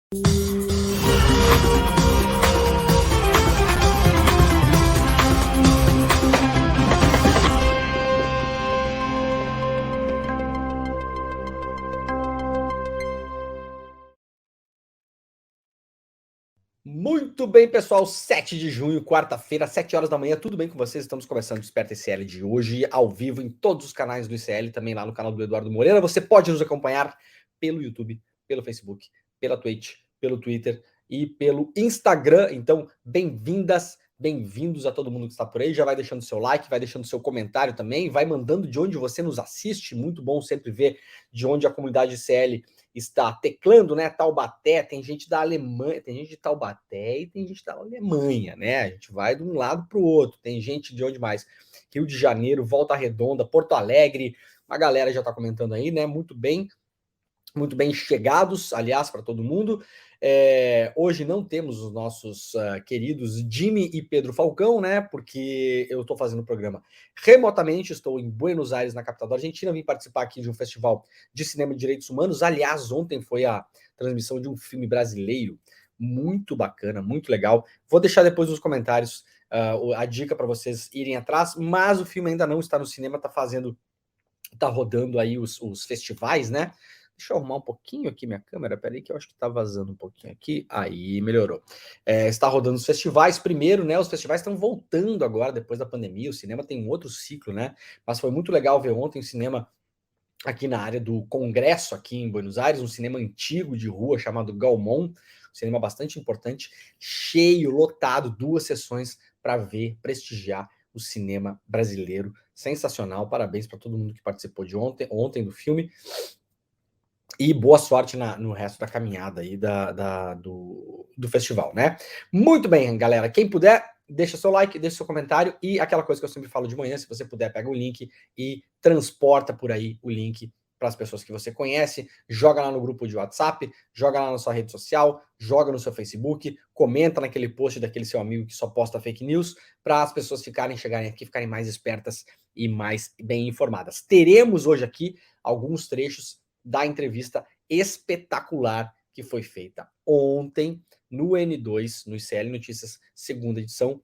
Muito bem, pessoal, 7 de junho, quarta-feira, 7 horas da manhã, tudo bem com vocês? Estamos começando o Desperta ICL de hoje, ao vivo em todos os canais do ICL, também lá no canal do Eduardo Moreira. Você pode nos acompanhar pelo YouTube, pelo Facebook, pela Twitch, pelo Twitter e pelo Instagram. Então, bem-vindas, bem-vindos a todo mundo que está por aí. Já vai deixando seu like, vai deixando seu comentário também, vai mandando de onde você nos assiste. Muito bom sempre ver de onde a comunidade ICL está teclando, né? Taubaté, tem gente da Alemanha, tem gente de Taubaté e tem gente da Alemanha, né? A gente vai de um lado para o outro. Tem gente de onde mais? Rio de Janeiro, Volta Redonda, Porto Alegre. A galera já está comentando aí, né? Muito bem chegados, aliás, para todo mundo. Hoje não temos os nossos queridos Jimmy e Pedro Falcão, né? Porque eu estou fazendo o programa remotamente, estou em Buenos Aires, na capital da Argentina, vim participar aqui de um festival de cinema de direitos humanos. Aliás, ontem foi a transmissão de um filme brasileiro muito bacana, muito legal. Vou deixar depois nos comentários a dica para vocês irem atrás, mas o filme ainda não está no cinema, tá rodando aí os festivais, né? Deixa eu arrumar um pouquinho aqui minha câmera, peraí que eu acho que tá vazando um pouquinho aqui. Aí, melhorou. Está rodando os festivais primeiro, né? Os festivais estão voltando agora, depois da pandemia. O cinema tem um outro ciclo, né? Mas foi muito legal ver ontem o cinema aqui na área do Congresso, aqui em Buenos Aires, um cinema antigo de rua chamado Galmon, um cinema bastante importante, cheio, lotado, 2 sessões para ver, prestigiar o cinema brasileiro. Sensacional, parabéns para todo mundo que participou de ontem do filme. E boa sorte no resto da caminhada aí do festival, né? Muito bem, galera. Quem puder, deixa seu like, deixa seu comentário e aquela coisa que eu sempre falo de manhã, se você puder, pega o link e transporta por aí o link para as pessoas que você conhece, joga lá no grupo de WhatsApp, joga lá na sua rede social, joga no seu Facebook, comenta naquele post daquele seu amigo que só posta fake news, para as pessoas chegarem aqui, ficarem mais espertas e mais bem informadas. Teremos hoje aqui alguns trechos da entrevista espetacular que foi feita ontem no N2, no ICL Notícias, segunda edição,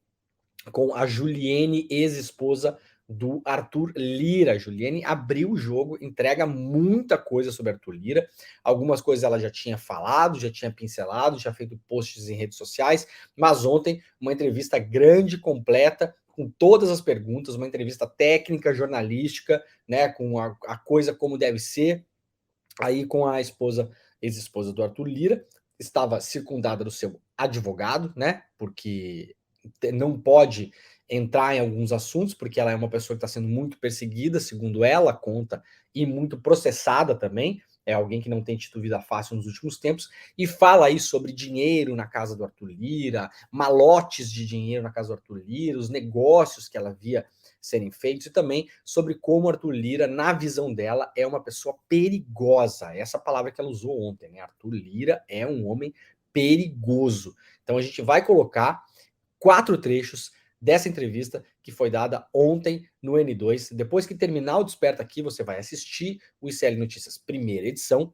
com a Juliene, ex-esposa do Arthur Lira. Juliene abriu o jogo, entrega muita coisa sobre Arthur Lira. Algumas coisas ela já tinha falado, já tinha pincelado, já feito posts em redes sociais, mas ontem uma entrevista grande, completa, com todas as perguntas, uma entrevista técnica, jornalística, né, com a coisa como deve ser, aí com a ex-esposa do Arthur Lira, estava circundada do seu advogado, né? Porque não pode entrar em alguns assuntos, porque ela é uma pessoa que está sendo muito perseguida, segundo ela conta, e muito processada também. É alguém que não tem tido vida fácil nos últimos tempos, e fala aí sobre dinheiro na casa do Arthur Lira, malotes de dinheiro na casa do Arthur Lira, os negócios que ela via serem feitos, e também sobre como Arthur Lira, na visão dela, é uma pessoa perigosa. Essa palavra que ela usou ontem, né? Arthur Lira é um homem perigoso. Então a gente vai colocar 4 trechos dessa entrevista que foi dada ontem no N2. Depois que terminar o Desperta aqui, você vai assistir o ICL Notícias primeira edição.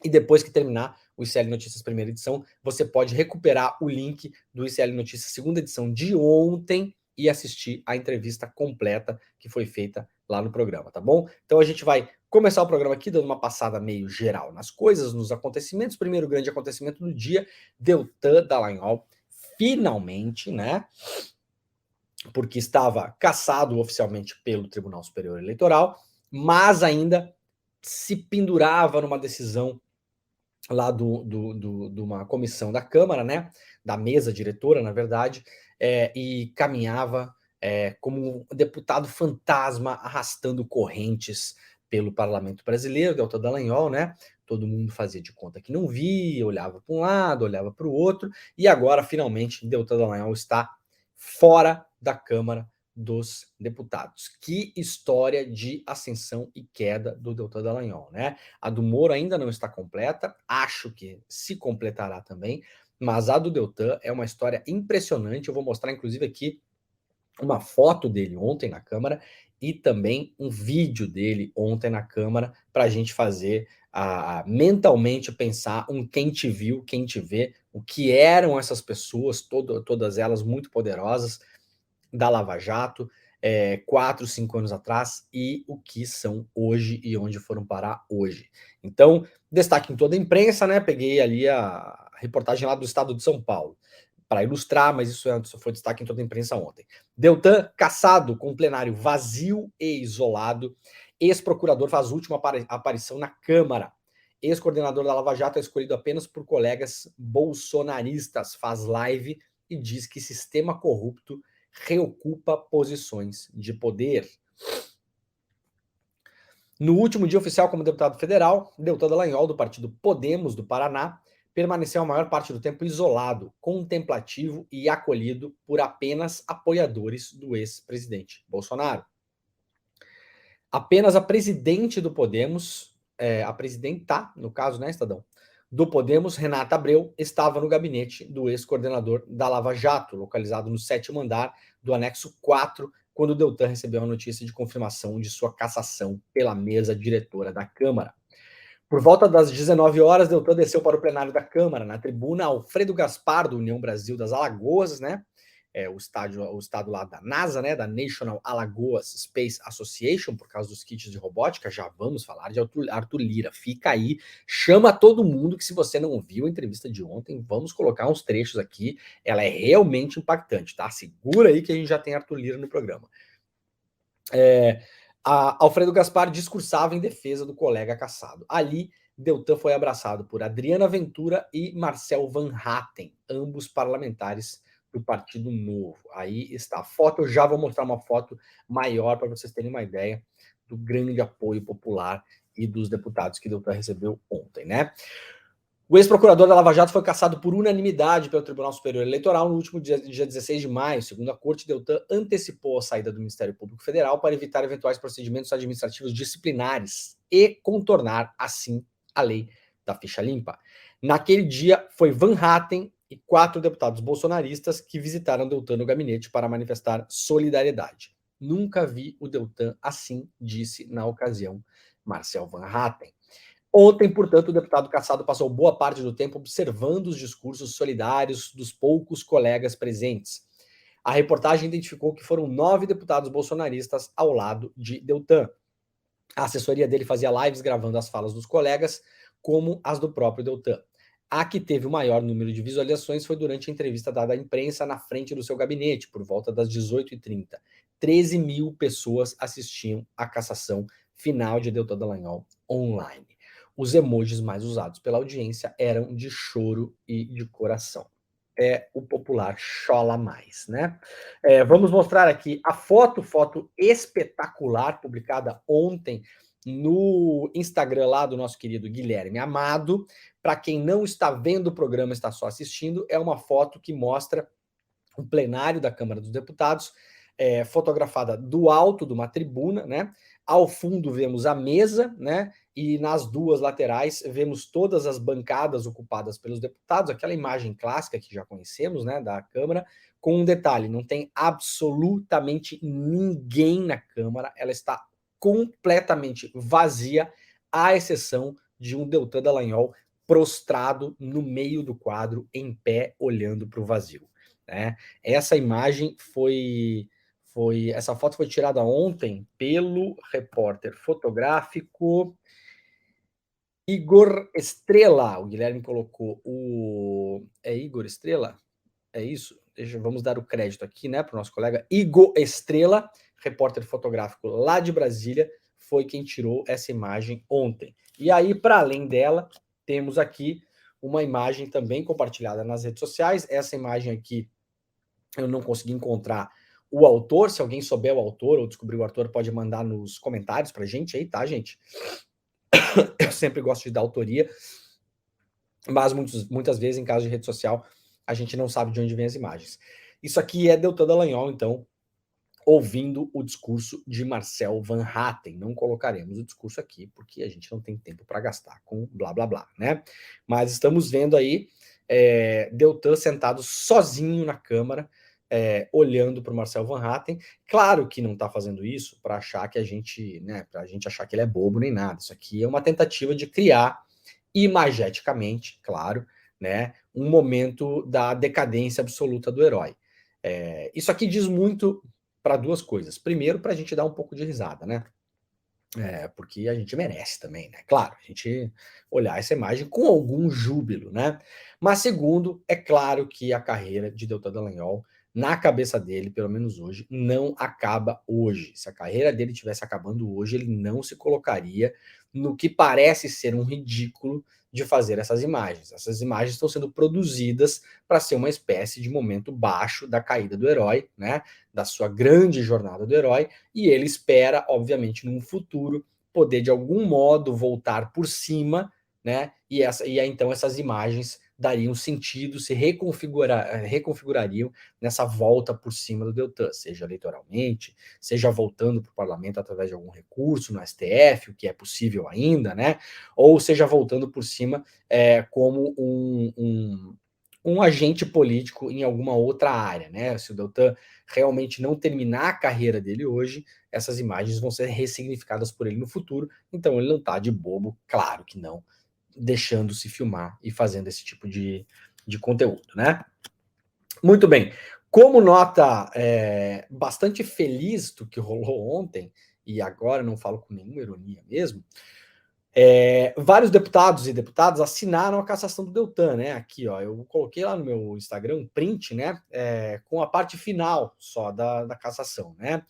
E depois que terminar o ICL Notícias primeira edição, você pode recuperar o link do ICL Notícias segunda edição de ontem e assistir a entrevista completa que foi feita lá no programa, tá bom? Então a gente vai começar o programa aqui dando uma passada meio geral nas coisas, nos acontecimentos. Primeiro grande acontecimento do dia, Deltan Dallagnol finalmente, né? Porque estava cassado oficialmente pelo Tribunal Superior Eleitoral, mas ainda se pendurava numa decisão lá de uma comissão da Câmara, né, da mesa diretora, na verdade, e caminhava como um deputado fantasma arrastando correntes pelo parlamento brasileiro, Deltan Dallagnol, né? Todo mundo fazia de conta que não via, olhava para um lado, olhava para o outro, e agora, finalmente, Deltan Dallagnol está fora da Câmara dos Deputados. Que história de ascensão e queda do Deltan Dallagnol, né? A do Moro ainda não está completa, acho que se completará também, mas a do Deltan é uma história impressionante. Eu vou mostrar, inclusive, aqui uma foto dele ontem na Câmara, e também um vídeo dele ontem na Câmara para a gente fazer mentalmente pensar um quem te viu, quem te vê, o que eram essas pessoas, todas elas muito poderosas, da Lava Jato, 4, 5 anos atrás, e o que são hoje e onde foram parar hoje. Então, destaque em toda a imprensa, né? Peguei ali a reportagem lá do estado de São Paulo, para ilustrar, mas isso foi destaque em toda a imprensa ontem. Deltan caçado com plenário vazio e isolado. Ex-procurador faz última aparição na Câmara. Ex-coordenador da Lava Jato é escolhido apenas por colegas bolsonaristas. Faz live e diz que sistema corrupto reocupa posições de poder. No último dia oficial como deputado federal, Deltan Dallagnol, do partido Podemos do Paraná, permaneceu a maior parte do tempo isolado, contemplativo e acolhido por apenas apoiadores do ex-presidente Bolsonaro. Apenas a presidente do Podemos, a presidenta, no caso, né, Estadão, do Podemos, Renata Abreu, estava no gabinete do ex-coordenador da Lava Jato, localizado no 7º andar do anexo 4, quando o Deltan recebeu a notícia de confirmação de sua cassação pela mesa diretora da Câmara. Por volta das 19 horas, Deltan desceu para o plenário da Câmara, na tribuna Alfredo Gaspar, do União Brasil das Alagoas, né? O estado lá da NASA, né? Da National Alagoas Space Association, por causa dos kits de robótica. Já vamos falar de Arthur Lira. Fica aí, chama todo mundo que, se você não viu a entrevista de ontem, vamos colocar uns trechos aqui. Ela é realmente impactante, tá? Segura aí que a gente já tem Arthur Lira no programa. Alfredo Gaspar discursava em defesa do colega caçado. Ali, Deltan foi abraçado por Adriana Ventura e Marcel Van Hatten, ambos parlamentares do Partido Novo. Aí está a foto, eu já vou mostrar uma foto maior para vocês terem uma ideia do grande apoio popular e dos deputados que Deltan recebeu ontem, né? O ex-procurador da Lava Jato foi cassado por unanimidade pelo Tribunal Superior Eleitoral no último dia 16 de maio. Segundo a corte, Deltan antecipou a saída do Ministério Público Federal para evitar eventuais procedimentos administrativos disciplinares e contornar, assim, a lei da ficha limpa. Naquele dia, foi Van Hatten e 4 deputados bolsonaristas que visitaram Deltan no gabinete para manifestar solidariedade. Nunca vi o Deltan assim, disse na ocasião Marcel Van Hatten. Ontem, portanto, o deputado caçado passou boa parte do tempo observando os discursos solidários dos poucos colegas presentes. A reportagem identificou que foram 9 deputados bolsonaristas ao lado de Deltan. A assessoria dele fazia lives gravando as falas dos colegas, como as do próprio Deltan. A que teve o maior número de visualizações foi durante a entrevista dada à imprensa na frente do seu gabinete, por volta das 18h30. 13 mil pessoas assistiam à cassação final de Deltan Dallagnol online. Os emojis mais usados pela audiência eram de choro e de coração. É o popular chola mais, né? Vamos mostrar aqui a foto espetacular, publicada ontem no Instagram lá do nosso querido Guilherme Amado. Para quem não está vendo o programa, está só assistindo, é uma foto que mostra o plenário da Câmara dos Deputados, fotografada do alto de uma tribuna, né? Ao fundo vemos a mesa, né? E nas duas laterais vemos todas as bancadas ocupadas pelos deputados, aquela imagem clássica que já conhecemos, né, da Câmara, com um detalhe: não tem absolutamente ninguém na Câmara, ela está completamente vazia, à exceção de um Deltan Dallagnol prostrado no meio do quadro, em pé, olhando para o vazio, né? Essa imagem essa foto foi tirada ontem pelo repórter fotográfico Igor Estrela. O Guilherme colocou o... É Igor Estrela? É isso? Vamos dar o crédito aqui, né, para o nosso colega Igor Estrela, repórter fotográfico lá de Brasília, foi quem tirou essa imagem ontem. E aí, para além dela, temos aqui uma imagem também compartilhada nas redes sociais. Essa imagem aqui eu não consegui encontrar o autor. Se alguém souber o autor ou descobrir o autor, pode mandar nos comentários pra gente aí, tá, gente? Eu sempre gosto de dar autoria, mas muitas vezes, em caso de rede social, a gente não sabe de onde vem as imagens. Isso aqui é Deltan Dallagnol, então, ouvindo o discurso de Marcel Van Hatten. Não colocaremos o discurso aqui, porque a gente não tem tempo para gastar com blá, blá, blá, né? Mas estamos vendo aí Deltan sentado sozinho na Câmara, olhando para o Marcel Van Hatten. Claro que não está fazendo isso para achar que para a gente achar que ele é bobo nem nada. Isso aqui é uma tentativa de criar imageticamente, claro, né, um momento da decadência absoluta do herói. Isso aqui diz muito para duas coisas. Primeiro, para a gente dar um pouco de risada, né? Porque a gente merece também, né? Claro, a gente olhar essa imagem com algum júbilo, né? Mas segundo, é claro que a carreira de Deltan Dallagnol, na cabeça dele, pelo menos hoje, não acaba hoje. Se a carreira dele estivesse acabando hoje, ele não se colocaria no que parece ser um ridículo de fazer essas imagens. Essas imagens estão sendo produzidas para ser uma espécie de momento baixo da caída do herói, né? Da sua grande jornada do herói, e ele espera, obviamente, num futuro, poder de algum modo voltar por cima, né? E então essas imagens dariam sentido, se reconfigurariam nessa volta por cima do Deltan, seja eleitoralmente, seja voltando para o parlamento através de algum recurso no STF, o que é possível ainda, né? Ou seja voltando por cima como um agente político em alguma outra área, né? Se o Deltan realmente não terminar a carreira dele hoje, essas imagens vão ser ressignificadas por ele no futuro, então ele não está de bobo, claro que não, deixando-se filmar e fazendo esse tipo de conteúdo, né? Muito bem. Como nota bastante feliz do que rolou ontem, e agora não falo com nenhuma ironia mesmo, vários deputados e deputadas assinaram a cassação do Deltan, né? Aqui, ó, eu coloquei lá no meu Instagram um print, né? Com a parte final só da cassação, né?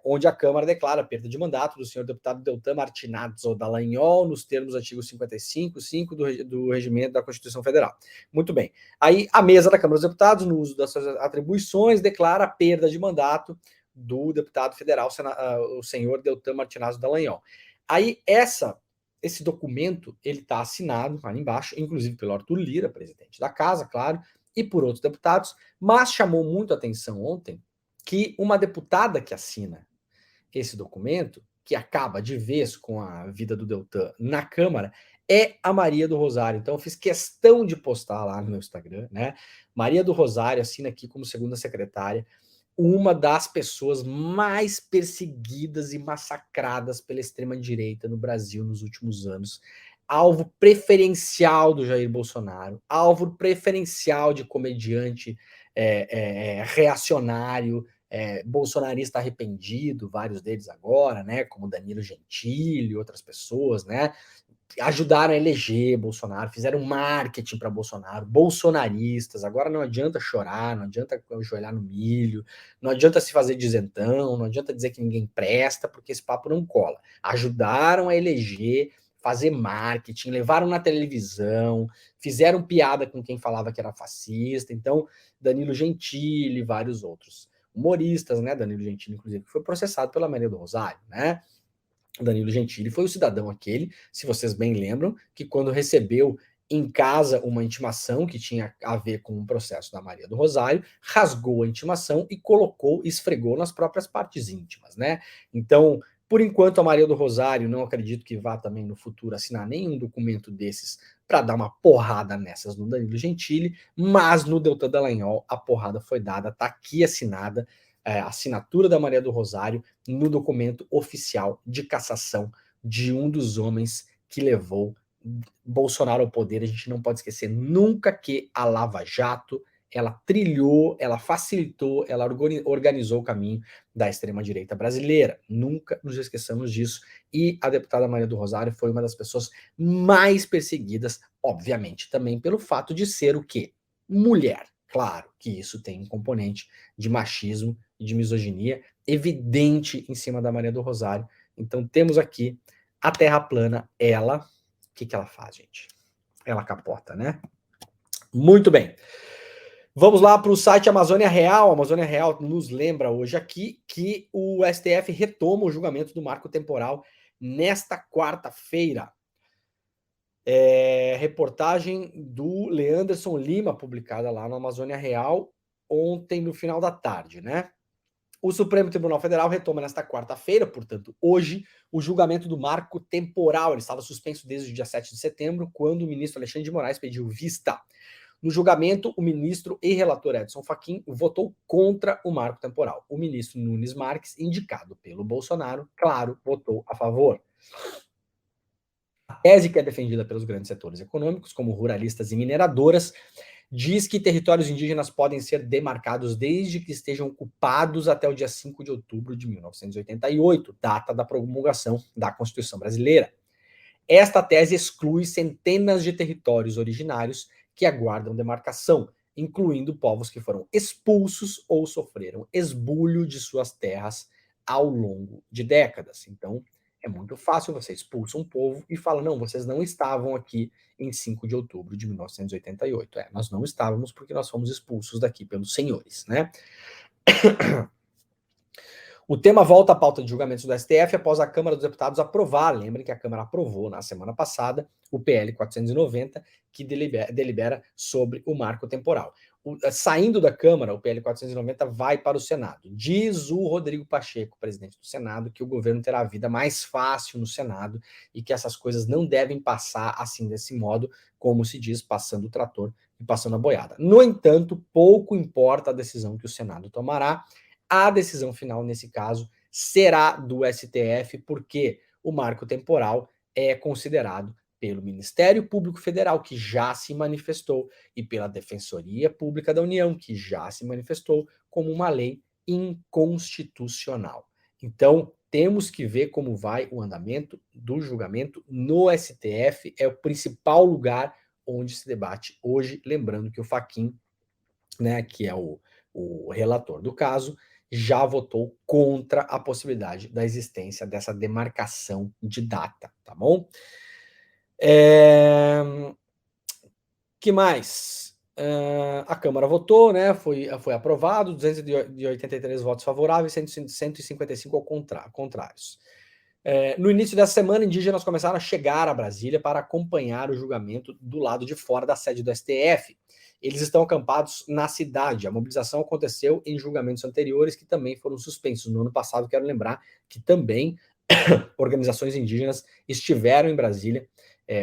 Onde a Câmara declara a perda de mandato do senhor deputado Deltan Martinazzo Dallagnol nos termos do artigo 55(5) do regimento da Constituição Federal. Muito bem. Aí a mesa da Câmara dos Deputados, no uso das suas atribuições, declara a perda de mandato do deputado federal, o senhor Deltan Martinazzo Dallagnol. Aí esse documento ele está assinado ali embaixo, inclusive pelo Arthur Lira, presidente da casa, claro, e por outros deputados, mas chamou muito a atenção ontem que uma deputada que assina esse documento, que acaba de vez com a vida do Deltan na Câmara, é a Maria do Rosário. Então eu fiz questão de postar lá no meu Instagram, né? Maria do Rosário assina aqui como segunda secretária, uma das pessoas mais perseguidas e massacradas pela extrema-direita no Brasil nos últimos anos. Alvo preferencial do Jair Bolsonaro, alvo preferencial de comediante reacionário, bolsonarista arrependido, vários deles agora, né, como Danilo Gentili e outras pessoas, né, ajudaram a eleger Bolsonaro, fizeram marketing para Bolsonaro, bolsonaristas. Agora não adianta chorar, não adianta ajoelhar no milho, não adianta se fazer dizentão, não adianta dizer que ninguém presta, porque esse papo não cola. Ajudaram a eleger, fazer marketing, levaram na televisão, fizeram piada com quem falava que era fascista. Então, Danilo Gentili e vários outros humoristas, né? Danilo Gentili, inclusive, que foi processado pela Maria do Rosário, né? Danilo Gentili foi o cidadão aquele, se vocês bem lembram, que quando recebeu em casa uma intimação que tinha a ver com um processo da Maria do Rosário, rasgou a intimação e colocou, esfregou nas próprias partes íntimas, né? Então, por enquanto, a Maria do Rosário, não acredito que vá também no futuro assinar nenhum documento desses para dar uma porrada nessas no Danilo Gentili, mas no Deltan Dallagnol a porrada foi dada, tá aqui assinada, assinatura da Maria do Rosário no documento oficial de cassação de um dos homens que levou Bolsonaro ao poder. A gente não pode esquecer nunca que a Lava Jato, ela trilhou, ela facilitou, ela organizou o caminho da extrema-direita brasileira. Nunca nos esqueçamos disso. E a deputada Maria do Rosário foi uma das pessoas mais perseguidas, obviamente, também pelo fato de ser o quê? Mulher. Claro que isso tem um componente de machismo e de misoginia evidente em cima da Maria do Rosário. Então temos aqui a Terra plana, ela, o que ela faz, gente? Ela capota, né? Muito bem. Vamos lá para o site Amazônia Real. A Amazônia Real nos lembra hoje aqui que o STF retoma o julgamento do marco temporal nesta quarta-feira. Reportagem do Leanderson Lima, publicada lá na Amazônia Real, ontem no final da tarde, né? O Supremo Tribunal Federal retoma nesta quarta-feira, portanto, hoje, o julgamento do marco temporal. Ele estava suspenso desde o dia 7 de setembro, quando o ministro Alexandre de Moraes pediu vista. No julgamento, o ministro e relator Edson Fachin votou contra o marco temporal. O ministro Nunes Marques, indicado pelo Bolsonaro, claro, votou a favor. A tese que é defendida pelos grandes setores econômicos, como ruralistas e mineradoras, diz que territórios indígenas podem ser demarcados desde que estejam ocupados até o dia 5 de outubro de 1988, data da promulgação da Constituição Brasileira. Esta tese exclui centenas de territórios originários que aguardam demarcação, incluindo povos que foram expulsos ou sofreram esbulho de suas terras ao longo de décadas. Então, é muito fácil você expulsar um povo e fala, não, vocês não estavam aqui em 5 de outubro de 1988. Nós não estávamos porque nós fomos expulsos daqui pelos senhores, né? O tema volta à pauta de julgamentos do STF após a Câmara dos Deputados aprovar, lembrem que a Câmara aprovou na semana passada, o PL 490, que delibera sobre o marco temporal. Saindo da Câmara, o PL 490 vai para o Senado. Diz o Rodrigo Pacheco, presidente do Senado, que o governo terá a vida mais fácil no Senado e que essas coisas não devem passar assim desse modo, como se diz, passando o trator e passando a boiada. No entanto, pouco importa a decisão que o Senado tomará. A decisão final, nesse caso, será do STF, porque o marco temporal é considerado pelo Ministério Público Federal, que já se manifestou, e pela Defensoria Pública da União, que já se manifestou, como uma lei inconstitucional. Então, temos que ver como vai o andamento do julgamento no STF, é o principal lugar onde se debate hoje, lembrando que o Fachin, né, que é o relator do caso, já votou contra a possibilidade da existência dessa demarcação de data, tá bom? Que mais? A Câmara votou, né? Foi aprovado, 283 votos favoráveis, 155 contrários. No início dessa semana, indígenas começaram a chegar a Brasília para acompanhar o julgamento do lado de fora da sede do STF. Eles estão acampados na cidade. A mobilização aconteceu em julgamentos anteriores que também foram suspensos. No ano passado, quero lembrar que também organizações indígenas estiveram em Brasília,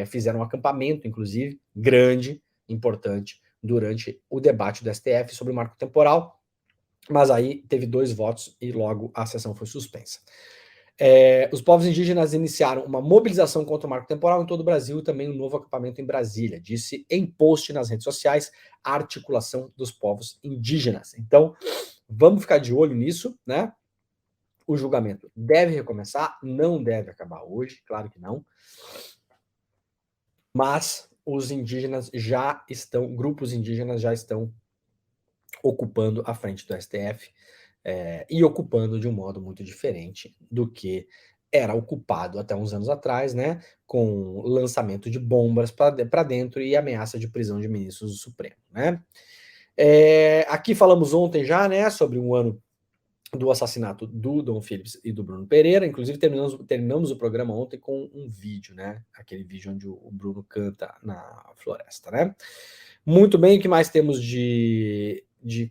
fizeram um acampamento, inclusive, grande, importante, durante o debate do STF sobre o marco temporal, mas aí teve 2 votos e logo a sessão foi suspensa. Os povos indígenas iniciaram uma mobilização contra o marco temporal em todo o Brasil e também um novo acampamento em Brasília, disse em post nas redes sociais a articulação dos povos indígenas. Então, vamos ficar de olho nisso, né? O julgamento deve recomeçar, não deve acabar hoje, claro que não. Mas os indígenas grupos indígenas já estão ocupando a frente do STF, e ocupando de um modo muito diferente do que era ocupado até uns anos atrás, né, com lançamento de bombas para dentro e ameaça de prisão de ministros do Supremo, né. Aqui falamos ontem já, né, sobre um ano do assassinato do Dom Phillips e do Bruno Pereira, inclusive terminamos o programa ontem com um vídeo, né, aquele vídeo onde o Bruno canta na floresta, né. Muito bem, o que mais temos de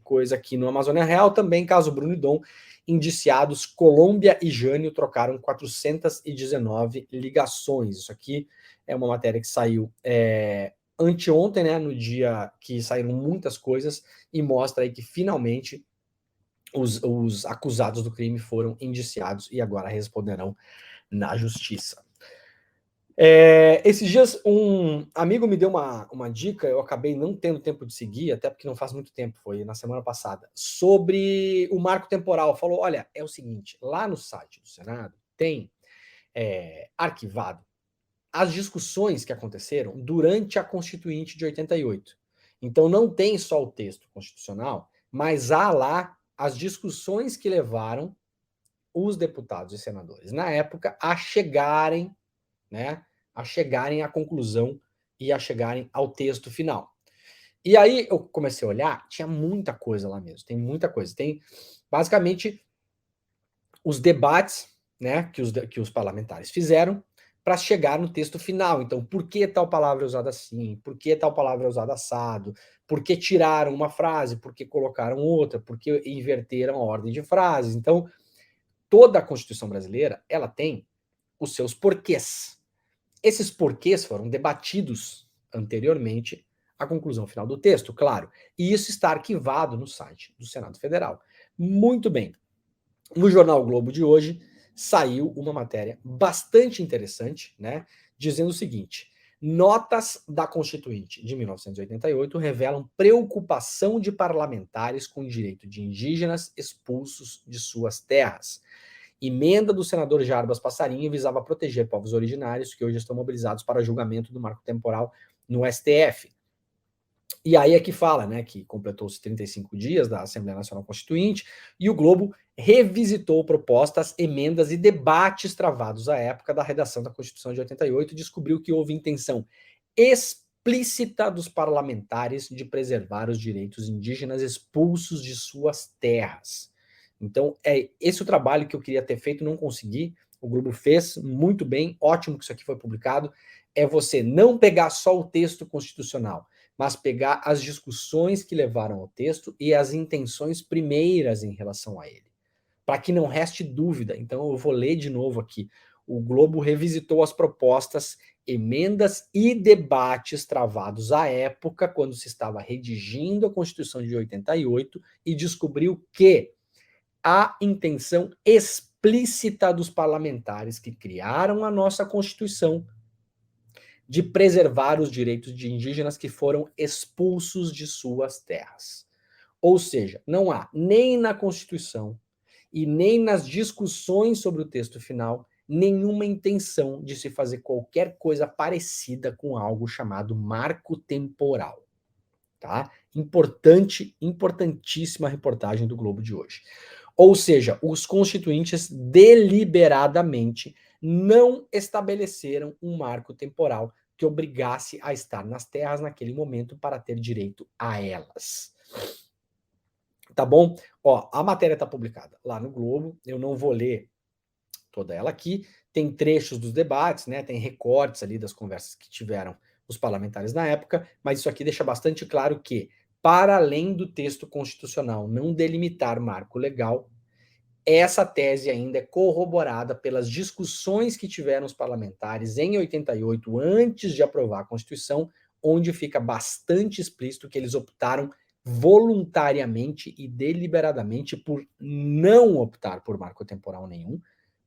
coisa aqui no Amazônia Real? Também caso Bruno e Dom, indiciados, Colômbia e Jânio trocaram 419 ligações. Isso aqui é uma matéria que saiu anteontem, né, no dia que saíram muitas coisas, e mostra aí que finalmente os acusados do crime foram indiciados e agora responderão na justiça. Esses dias um amigo me deu uma dica, eu acabei não tendo tempo de seguir, até porque não faz muito tempo, foi na semana passada, sobre o marco temporal. Falou, olha, é o seguinte, lá no site do Senado tem arquivado as discussões que aconteceram durante a Constituinte de 88. Então não tem só o texto constitucional, mas há lá as discussões que levaram os deputados e senadores na época a chegarem, né, à conclusão e a chegarem ao texto final. E aí eu comecei a olhar, tinha muita coisa lá mesmo, tem muita coisa. Tem basicamente os debates, né, que os parlamentares fizeram para chegar no texto final. Então, por que tal palavra é usada assim? Por que tal palavra é usada assado? Por que tiraram uma frase? Por que colocaram outra? Por que inverteram a ordem de frases? Então, toda a Constituição brasileira, ela tem os seus porquês. Esses porquês foram debatidos anteriormente A conclusão final do texto, claro. E isso está arquivado no site do Senado Federal. Muito bem. No Jornal o Globo de hoje saiu uma matéria bastante interessante, né, dizendo o seguinte: notas da Constituinte de 1988 revelam preocupação de parlamentares com o direito de indígenas expulsos de suas terras. Emenda do senador Jarbas Passarinho visava proteger povos originários que hoje estão mobilizados para julgamento do marco temporal no STF. E aí é que fala, né, que completou-se 35 dias da Assembleia Nacional Constituinte e o Globo revisitou propostas, emendas e debates travados à época da redação da Constituição de 88 e descobriu que houve intenção explícita dos parlamentares de preservar os direitos indígenas expulsos de suas terras. Então, é esse o trabalho que eu queria ter feito, não consegui. O Globo fez muito bem, ótimo que isso aqui foi publicado. É você não pegar só o texto constitucional, mas pegar as discussões que levaram ao texto e as intenções primeiras em relação a ele, para que não reste dúvida. Então eu vou ler de novo aqui. O Globo revisitou as propostas, emendas e debates travados à época, quando se estava redigindo a Constituição de 88, e descobriu que a intenção explícita dos parlamentares que criaram a nossa Constituição de preservar os direitos de indígenas que foram expulsos de suas terras. Ou seja, não há nem na Constituição e nem nas discussões sobre o texto final nenhuma intenção de se fazer qualquer coisa parecida com algo chamado marco temporal. Tá? Importante, importantíssima reportagem do Globo de hoje. Ou seja, os constituintes deliberadamente não estabeleceram um marco temporal que obrigasse a estar nas terras naquele momento para ter direito a elas. Tá bom? Ó, a matéria está publicada lá no Globo, eu não vou ler toda ela aqui, tem trechos dos debates, né? Tem recortes ali das conversas que tiveram os parlamentares na época, mas isso aqui deixa bastante claro que, para além do texto constitucional não delimitar marco legal, essa tese ainda é corroborada pelas discussões que tiveram os parlamentares em 88, antes de aprovar a Constituição, onde fica bastante explícito que eles optaram voluntariamente e deliberadamente por não optar por marco temporal nenhum,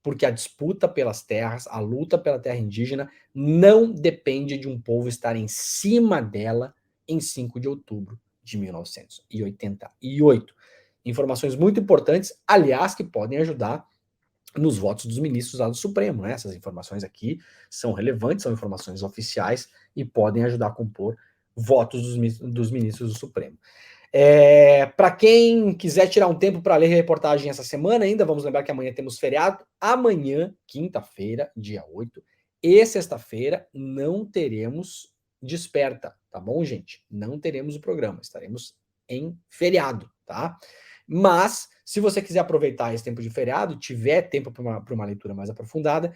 porque a disputa pelas terras, a luta pela terra indígena, não depende de um povo estar em cima dela em 5 de outubro de 1988. Informações muito importantes, aliás, que podem ajudar nos votos dos ministros lá do Supremo, né? Essas informações aqui são relevantes, são informações oficiais e podem ajudar a compor votos dos ministros do Supremo. Para quem quiser tirar um tempo para ler a reportagem essa semana ainda, vamos lembrar que amanhã temos feriado. Amanhã, quinta-feira, dia 8, e sexta-feira não teremos Desperta, tá bom, gente? Não teremos o programa, estaremos em feriado, tá? Mas, se você quiser aproveitar esse tempo de feriado, tiver tempo para uma leitura mais aprofundada,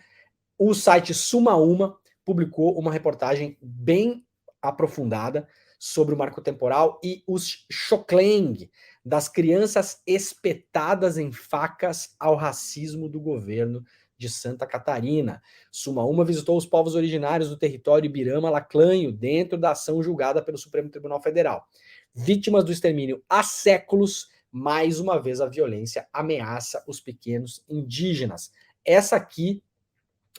o site Suma Uma publicou uma reportagem bem aprofundada sobre o marco temporal e os Xokleng, das crianças espetadas em facas ao racismo do governo de Santa Catarina. Suma Uma visitou os povos originários do território Ibirama-Laclanho, dentro da ação julgada pelo Supremo Tribunal Federal. Vítimas do extermínio há séculos, mais uma vez a violência ameaça os pequenos indígenas. Essa aqui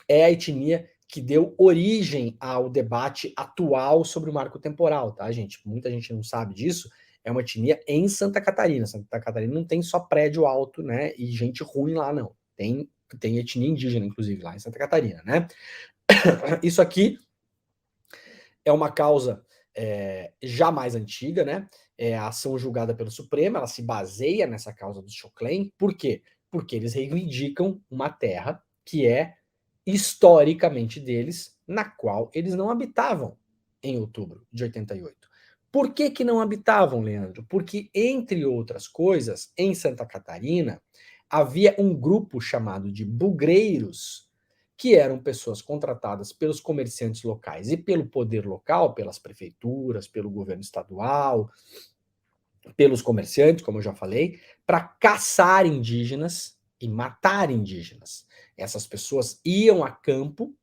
é a etnia que deu origem ao debate atual sobre o marco temporal, tá, gente? Muita gente não sabe disso. É uma etnia em Santa Catarina. Santa Catarina não tem só prédio alto, né, e gente ruim lá, não. Tem etnia indígena, inclusive, lá em Santa Catarina, né? Isso aqui é uma causa já mais antiga, né? É a ação julgada pelo Supremo, ela se baseia nessa causa dos Xokleng. Por quê? Porque eles reivindicam uma terra que é historicamente deles, na qual eles não habitavam em outubro de 88. Por que que não habitavam, Leandro? Porque, entre outras coisas, em Santa Catarina, havia um grupo chamado de bugreiros, que eram pessoas contratadas pelos comerciantes locais e pelo poder local, pelas prefeituras, pelo governo estadual, pelos comerciantes, como eu já falei, para caçar indígenas e matar indígenas. Essas pessoas iam a campo,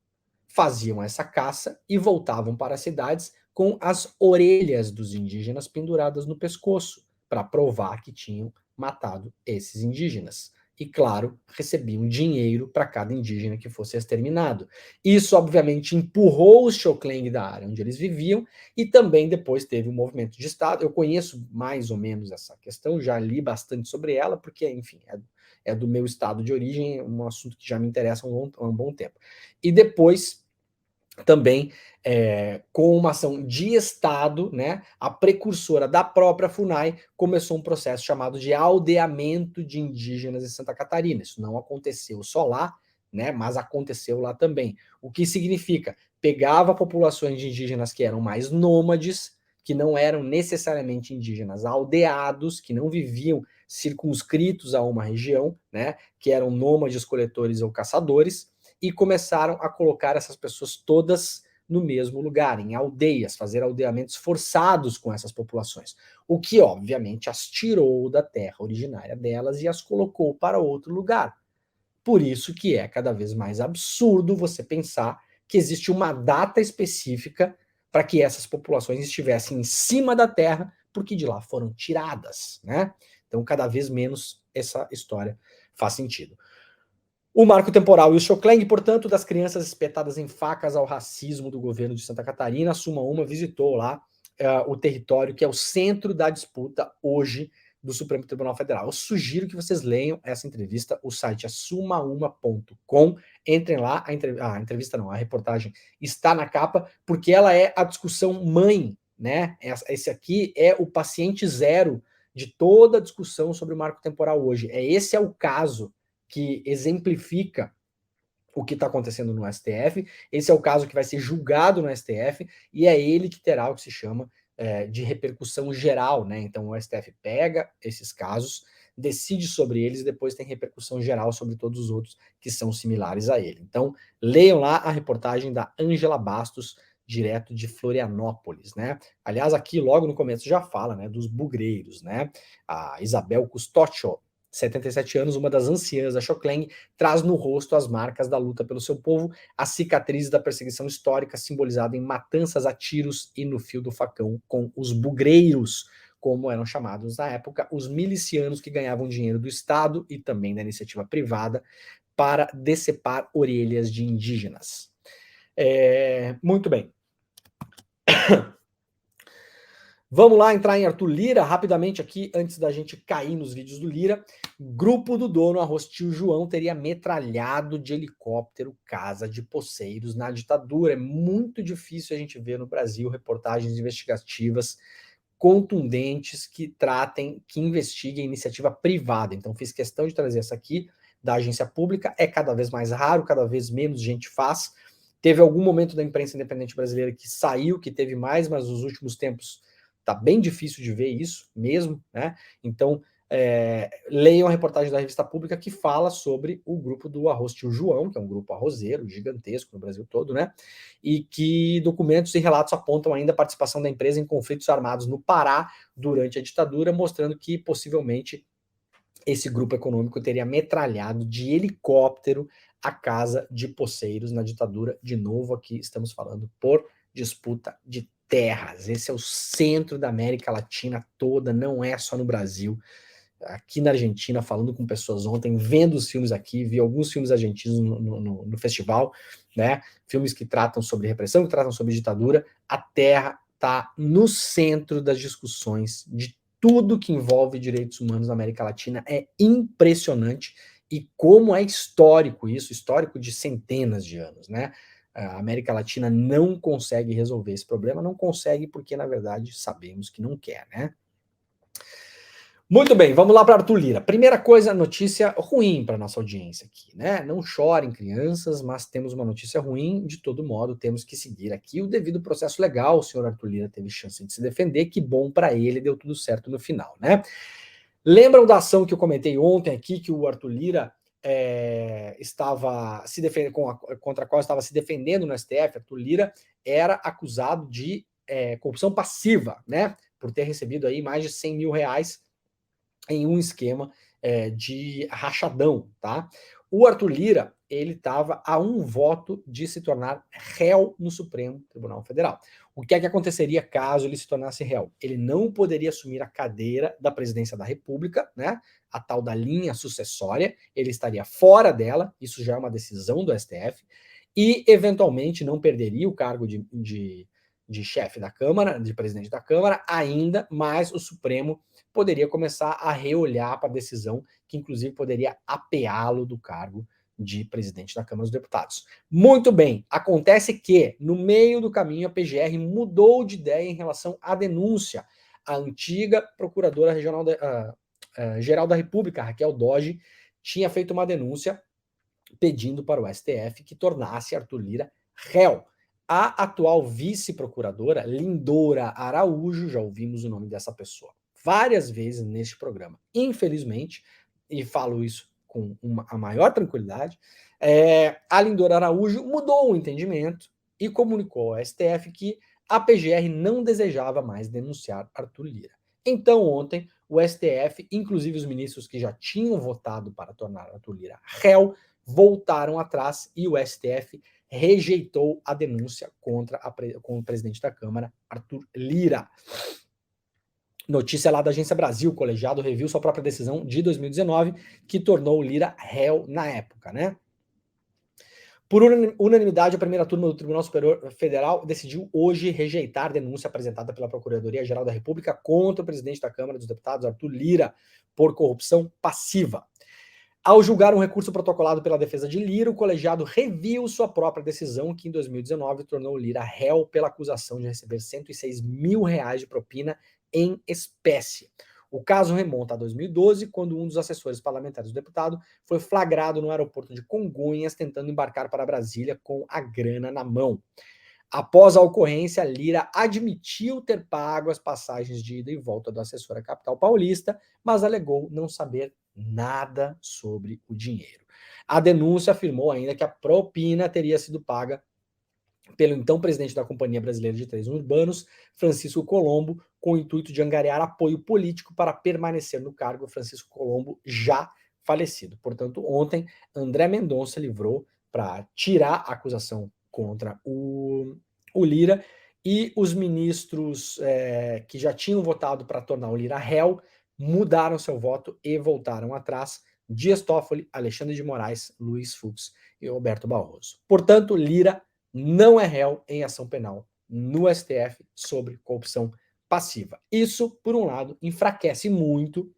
faziam essa caça e voltavam para as cidades com as orelhas dos indígenas penduradas no pescoço, para provar que tinham matado esses indígenas. E, claro, recebiam dinheiro para cada indígena que fosse exterminado. Isso, obviamente, empurrou os Xhokleng da área onde eles viviam e também depois teve um movimento de Estado. Eu conheço mais ou menos essa questão, já li bastante sobre ela, porque, enfim, é do meu estado de origem, um assunto que já me interessa há um bom tempo. E depois também com uma ação de Estado, né, a precursora da própria FUNAI começou um processo chamado de aldeamento de indígenas em Santa Catarina. Isso não aconteceu só lá, né, mas aconteceu lá também. O que significa? Pegava populações de indígenas que eram mais nômades, que não eram necessariamente indígenas aldeados, que não viviam circunscritos a uma região, né, que eram nômades, coletores ou caçadores, e começaram a colocar essas pessoas todas no mesmo lugar, em aldeias, fazer aldeamentos forçados com essas populações, o que obviamente as tirou da terra originária delas e as colocou para outro lugar. Por isso que é cada vez mais absurdo você pensar que existe uma data específica para que essas populações estivessem em cima da terra, porque de lá foram tiradas, né? Então, cada vez menos essa história faz sentido. O marco temporal e o Xhokleng, portanto, das crianças espetadas em facas ao racismo do governo de Santa Catarina, a Suma Uma visitou lá o território que é o centro da disputa hoje do Supremo Tribunal Federal. Eu sugiro que vocês leiam essa entrevista, o site é sumauma.com, entrem lá, a entrevista não, a reportagem está na capa, porque ela é a discussão mãe, né? Esse aqui é o paciente zero de toda a discussão sobre o marco temporal hoje. Esse é o caso que exemplifica o que está acontecendo no STF. Esse é o caso que vai ser julgado no STF e é ele que terá o que se chama de repercussão geral, né? Então o STF pega esses casos, decide sobre eles e depois tem repercussão geral sobre todos os outros que são similares a ele. Então leiam lá a reportagem da Ângela Bastos, direto de Florianópolis, né? Aliás, aqui logo no começo já fala, né, dos bugreiros, né? A Isabel Custócio, 77 anos, uma das anciãs da Xhokleng, traz no rosto as marcas da luta pelo seu povo, as cicatrizes da perseguição histórica simbolizada em matanças a tiros e no fio do facão com os bugreiros, como eram chamados na época, os milicianos que ganhavam dinheiro do Estado e também da iniciativa privada para decepar orelhas de indígenas. Muito bem. Vamos lá entrar em Arthur Lira rapidamente aqui, antes da gente cair nos vídeos do Lira. Grupo do dono Arroz Tio João teria metralhado de helicóptero casa de poceiros na ditadura. É muito difícil a gente ver no Brasil reportagens investigativas contundentes que investiguem iniciativa privada. Então fiz questão de trazer essa aqui, da agência pública. É cada vez mais raro, cada vez menos gente faz. Teve algum momento da imprensa independente brasileira que saiu, que teve mais, mas nos últimos tempos tá bem difícil de ver isso mesmo, né? Então, leiam a reportagem da revista pública que fala sobre o grupo do Arroz Tio João, que é um grupo arrozeiro gigantesco no Brasil todo, né? E que documentos e relatos apontam ainda a participação da empresa em conflitos armados no Pará durante a ditadura, mostrando que possivelmente esse grupo econômico teria metralhado de helicóptero a casa de poceiros na ditadura. De novo, aqui estamos falando por disputa de terras. Esse é o centro da América Latina toda, não é só no Brasil. Aqui na Argentina, falando com pessoas ontem, vendo os filmes aqui, vi alguns filmes argentinos no festival, né? Filmes que tratam sobre repressão, que tratam sobre ditadura. A terra está no centro das discussões de tudo que envolve direitos humanos na América Latina. É impressionante e como é histórico isso, histórico de centenas de anos, né? A América Latina não consegue resolver esse problema, não consegue porque, na verdade, sabemos que não quer, né? Muito bem, vamos lá para Arthur Lira. Primeira coisa, notícia ruim para nossa audiência aqui, né? Não chorem, crianças, mas temos uma notícia ruim. De todo modo, temos que seguir aqui o devido processo legal. O senhor Arthur Lira teve chance de se defender, que bom para ele, deu tudo certo no final, né? Lembram da ação que eu comentei ontem aqui, que o Arthur Lira estava se defendendo, contra a qual estava se defendendo no STF? Arthur Lira era acusado de corrupção passiva, né? Por ter recebido aí mais de 100 mil reais em um esquema de rachadão, tá? O Arthur Lira, ele estava a um voto de se tornar réu no Supremo Tribunal Federal. O que é que aconteceria caso ele se tornasse réu? Ele não poderia assumir a cadeira da presidência da República, né? A tal da linha sucessória, ele estaria fora dela, isso já é uma decisão do STF, e eventualmente não perderia o cargo de chefe da Câmara, de presidente da Câmara, ainda, mas o Supremo poderia começar a reolhar para a decisão, que inclusive poderia apeá-lo do cargo de presidente da Câmara dos Deputados. Muito bem, acontece que, no meio do caminho, a PGR mudou de ideia em relação à denúncia. A antiga procuradora regional geral da República, Raquel Dodge, tinha feito uma denúncia pedindo para o STF que tornasse Arthur Lira réu. A atual vice-procuradora, Lindora Araújo, já ouvimos o nome dessa pessoa várias vezes neste programa. Infelizmente, e falo isso com a maior tranquilidade, a Lindora Araújo mudou o entendimento e comunicou ao STF que a PGR não desejava mais denunciar Arthur Lira. Então, ontem, o STF, inclusive os ministros que já tinham votado para tornar Arthur Lira réu, voltaram atrás e o STF rejeitou a denúncia contra o presidente da Câmara, Arthur Lira. Notícia lá da Agência Brasil, o colegiado reviu sua própria decisão de 2019, que tornou o Lira réu na época, né? Por unanimidade, a primeira turma do Tribunal Superior Federal decidiu hoje rejeitar a denúncia apresentada pela Procuradoria-Geral da República contra o presidente da Câmara dos Deputados, Arthur Lira, por corrupção passiva. Ao julgar um recurso protocolado pela defesa de Lira, o colegiado reviu sua própria decisão, que em 2019 tornou Lira réu pela acusação de receber R$106 mil de propina em espécie. O caso remonta a 2012, quando um dos assessores parlamentares do deputado foi flagrado no aeroporto de Congonhas tentando embarcar para Brasília com a grana na mão. Após a ocorrência, Lira admitiu ter pago as passagens de ida e volta do assessor à capital paulista, mas alegou não saber nada sobre o dinheiro. A denúncia afirmou ainda que a propina teria sido paga pelo então presidente da Companhia Brasileira de Trens Urbanos, Francisco Colombo, com o intuito de angariar apoio político para permanecer no cargo, Francisco Colombo já falecido. Portanto, ontem, André Mendonça livrou para tirar a acusação contra o Lira, e os ministros que já tinham votado para tornar o Lira réu mudaram seu voto e voltaram atrás: Dias Toffoli, Alexandre de Moraes, Luiz Fux e Roberto Barroso. Portanto, Lira não é réu em ação penal no STF sobre corrupção passiva. Isso, por um lado, enfraquece muito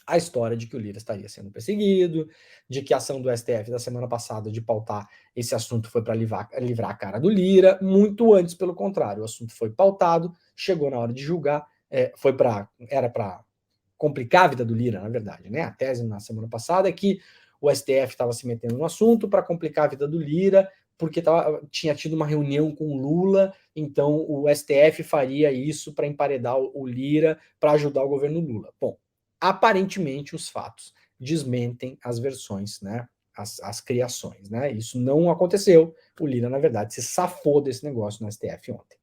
a história de que o Lira estaria sendo perseguido, de que a ação do STF da semana passada de pautar esse assunto foi para livrar a cara do Lira, muito antes, pelo contrário. O assunto foi pautado, chegou na hora de julgar, era para complicar a vida do Lira, na verdade, né? A tese na semana passada é que o STF estava se metendo no assunto para complicar a vida do Lira, porque tinha tido uma reunião com o Lula, então o STF faria isso para emparedar o Lira, para ajudar o governo Lula. Bom, aparentemente os fatos desmentem as versões, né? As criações, né? Isso não aconteceu. O Lira, na verdade, se safou desse negócio no STF ontem.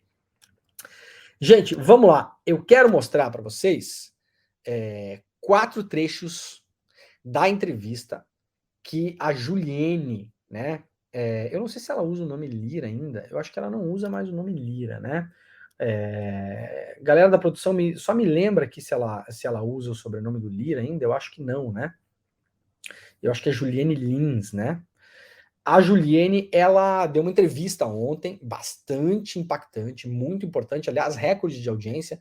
Gente, vamos lá. Eu quero mostrar para vocês 4 trechos da entrevista que a Juliene, né? Eu não sei se ela usa o nome Lira ainda. Eu acho que ela não usa mais o nome Lira, né? Galera da produção, só me lembra aqui se ela usa o sobrenome do Lira ainda. Eu acho que não, né? Eu acho que é Juliene Lins, né? A Juliene, ela deu uma entrevista ontem, bastante impactante, muito importante. Aliás, recorde de audiência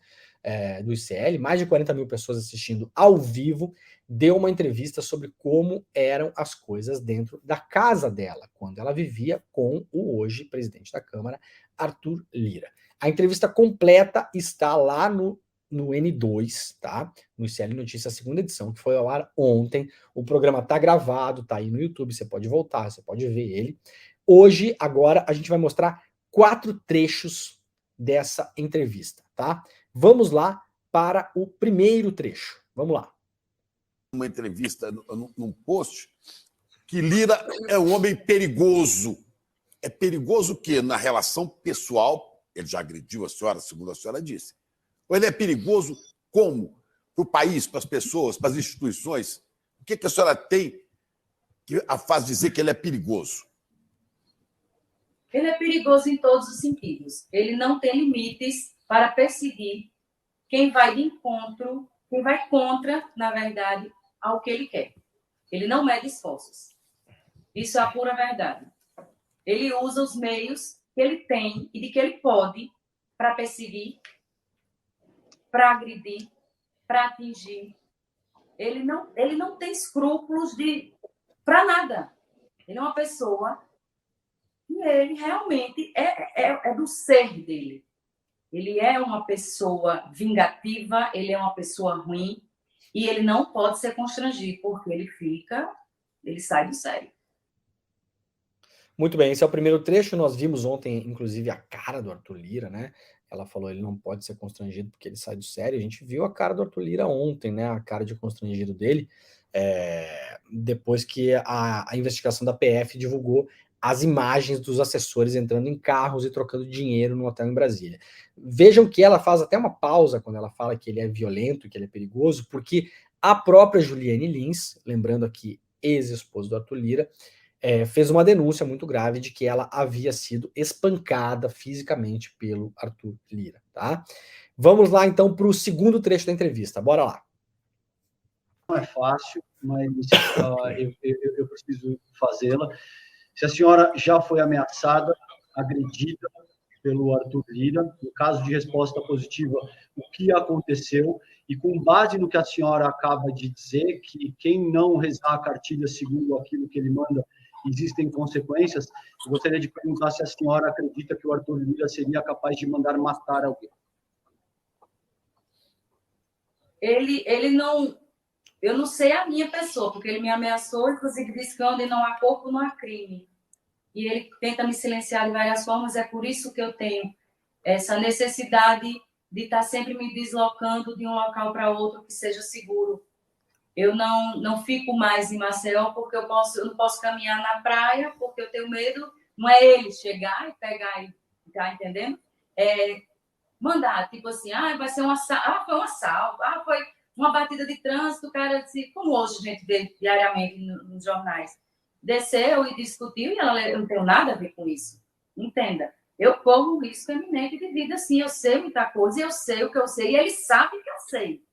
do ICL, mais de 40 mil pessoas assistindo ao vivo. Deu uma entrevista sobre como eram as coisas dentro da casa dela, quando ela vivia com o hoje presidente da Câmara, Arthur Lira. A entrevista completa está lá no N2, tá? No ICL Notícias, segunda edição, que foi ao ar ontem. O programa tá gravado, tá aí no YouTube, você pode voltar, você pode ver ele. Hoje, agora, a gente vai mostrar 4 trechos dessa entrevista, tá? Vamos lá para o primeiro trecho. Vamos lá. Uma entrevista num post que Lira é um homem perigoso. É perigoso o quê? Na relação pessoal, ele já agrediu a senhora, segundo a senhora disse. Ou ele é perigoso como? Para o país, para as pessoas, para as instituições? O que a senhora tem que a faz dizer que ele é perigoso? Ele é perigoso em todos os sentidos. Ele não tem limites para perseguir quem vai de encontro, quem vai contra, na verdade, ao que ele quer. Ele não mede esforços. Isso é a pura verdade. Ele usa os meios que ele tem e de que ele pode para perseguir, para agredir, para atingir. Ele não tem escrúpulos para nada. Ele é uma pessoa que ele realmente é do ser dele. Ele é uma pessoa vingativa, ele é uma pessoa ruim e ele não pode ser constrangido, porque ele sai do sério. Muito bem, esse é o primeiro trecho. Nós vimos ontem, inclusive, a cara do Arthur Lira, né? Ela falou, ele não pode ser constrangido porque ele sai do sério. A gente viu a cara do Arthur Lira ontem, né? A cara de constrangido dele, depois que a investigação da PF divulgou as imagens dos assessores entrando em carros e trocando dinheiro no hotel em Brasília. Vejam que ela faz até uma pausa quando ela fala que ele é violento, que ele é perigoso, porque a própria Juliane Lins, lembrando aqui, ex-esposa do Arthur Lira, fez uma denúncia muito grave de que ela havia sido espancada fisicamente pelo Arthur Lira, tá? Vamos lá, então, para o segundo trecho da entrevista. Bora lá. Não é fácil, mas eu preciso fazê-la. Se a senhora já foi ameaçada, agredida pelo Arthur Lira, no caso de resposta positiva, o que aconteceu? E com base no que a senhora acaba de dizer, que quem não rezar a cartilha segundo aquilo que ele manda, existem consequências, eu gostaria de perguntar se a senhora acredita que o Arthur Lira seria capaz de mandar matar alguém. Ele não... Eu não sei a minha pessoa, porque ele me ameaçou, inclusive disse que onde não há corpo, não há crime. E ele tenta me silenciar de várias formas, é por isso que eu tenho essa necessidade de estar sempre me deslocando de um local para outro que seja seguro. Eu não fico mais em Maceió porque eu não posso caminhar na praia, porque eu tenho medo, não é ele chegar e pegar e tá entendendo? Mandar, tipo assim, vai ser um assalto, foi um assalto, foi uma batida de trânsito, o cara disse, como hoje a gente vê diariamente nos jornais, desceu e discutiu, e eu não tenho nada a ver com isso. Entenda, eu corro um risco eminente de vida, sim, eu sei muita coisa, eu sei o que eu sei, e ele sabe que eu sei.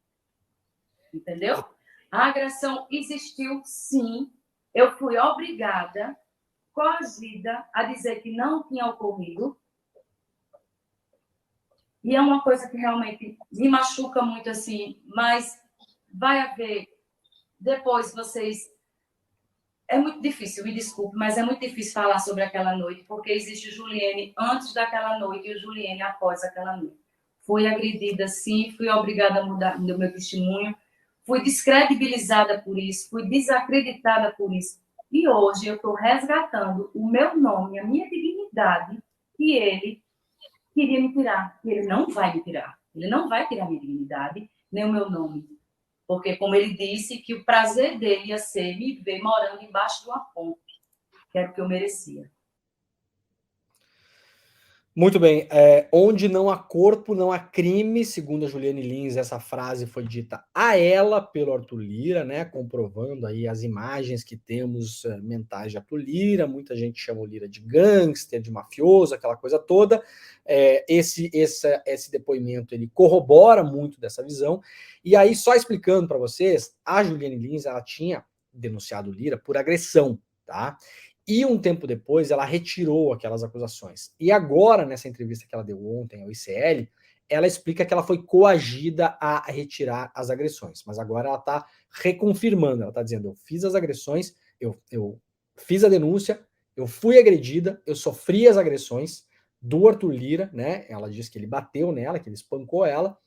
Entendeu? A agressão existiu, sim. Eu fui obrigada, coagida, a dizer que não tinha ocorrido. E é uma coisa que realmente me machuca muito, assim, mas vai haver... Depois vocês... É muito difícil, me desculpe, mas é muito difícil falar sobre aquela noite, porque existe o Juliene antes daquela noite e o Juliene após aquela noite. Fui agredida, sim, fui obrigada a mudar o meu testemunho, fui descredibilizada por isso, fui desacreditada por isso. E hoje eu estou resgatando o meu nome, a minha dignidade, que ele queria me tirar. E ele não vai me tirar. Ele não vai tirar minha dignidade, nem o meu nome. Porque, como ele disse, que o prazer dele ia ser me ver morando embaixo de uma ponte, que era o que eu merecia. Muito bem. Onde não há corpo, não há crime, segundo a Juliane Lins, essa frase foi dita a ela pelo Arthur Lira, né, comprovando aí as imagens que temos mentais de Arthur Lira. Muita gente chama o Lira de gangster, de mafioso, aquela coisa toda. Esse depoimento ele corrobora muito dessa visão. E aí, só explicando para vocês, a Juliane Lins, ela tinha denunciado o Lira por agressão, tá? E um tempo depois ela retirou aquelas acusações. E agora, nessa entrevista que ela deu ontem ao ICL, ela explica que ela foi coagida a retirar as agressões. Mas agora ela está reconfirmando, ela está dizendo, eu fiz as agressões, eu fiz a denúncia, eu fui agredida, eu sofri as agressões do Arthur Lira, né? Ela diz que ele bateu nela, que ele espancou ela,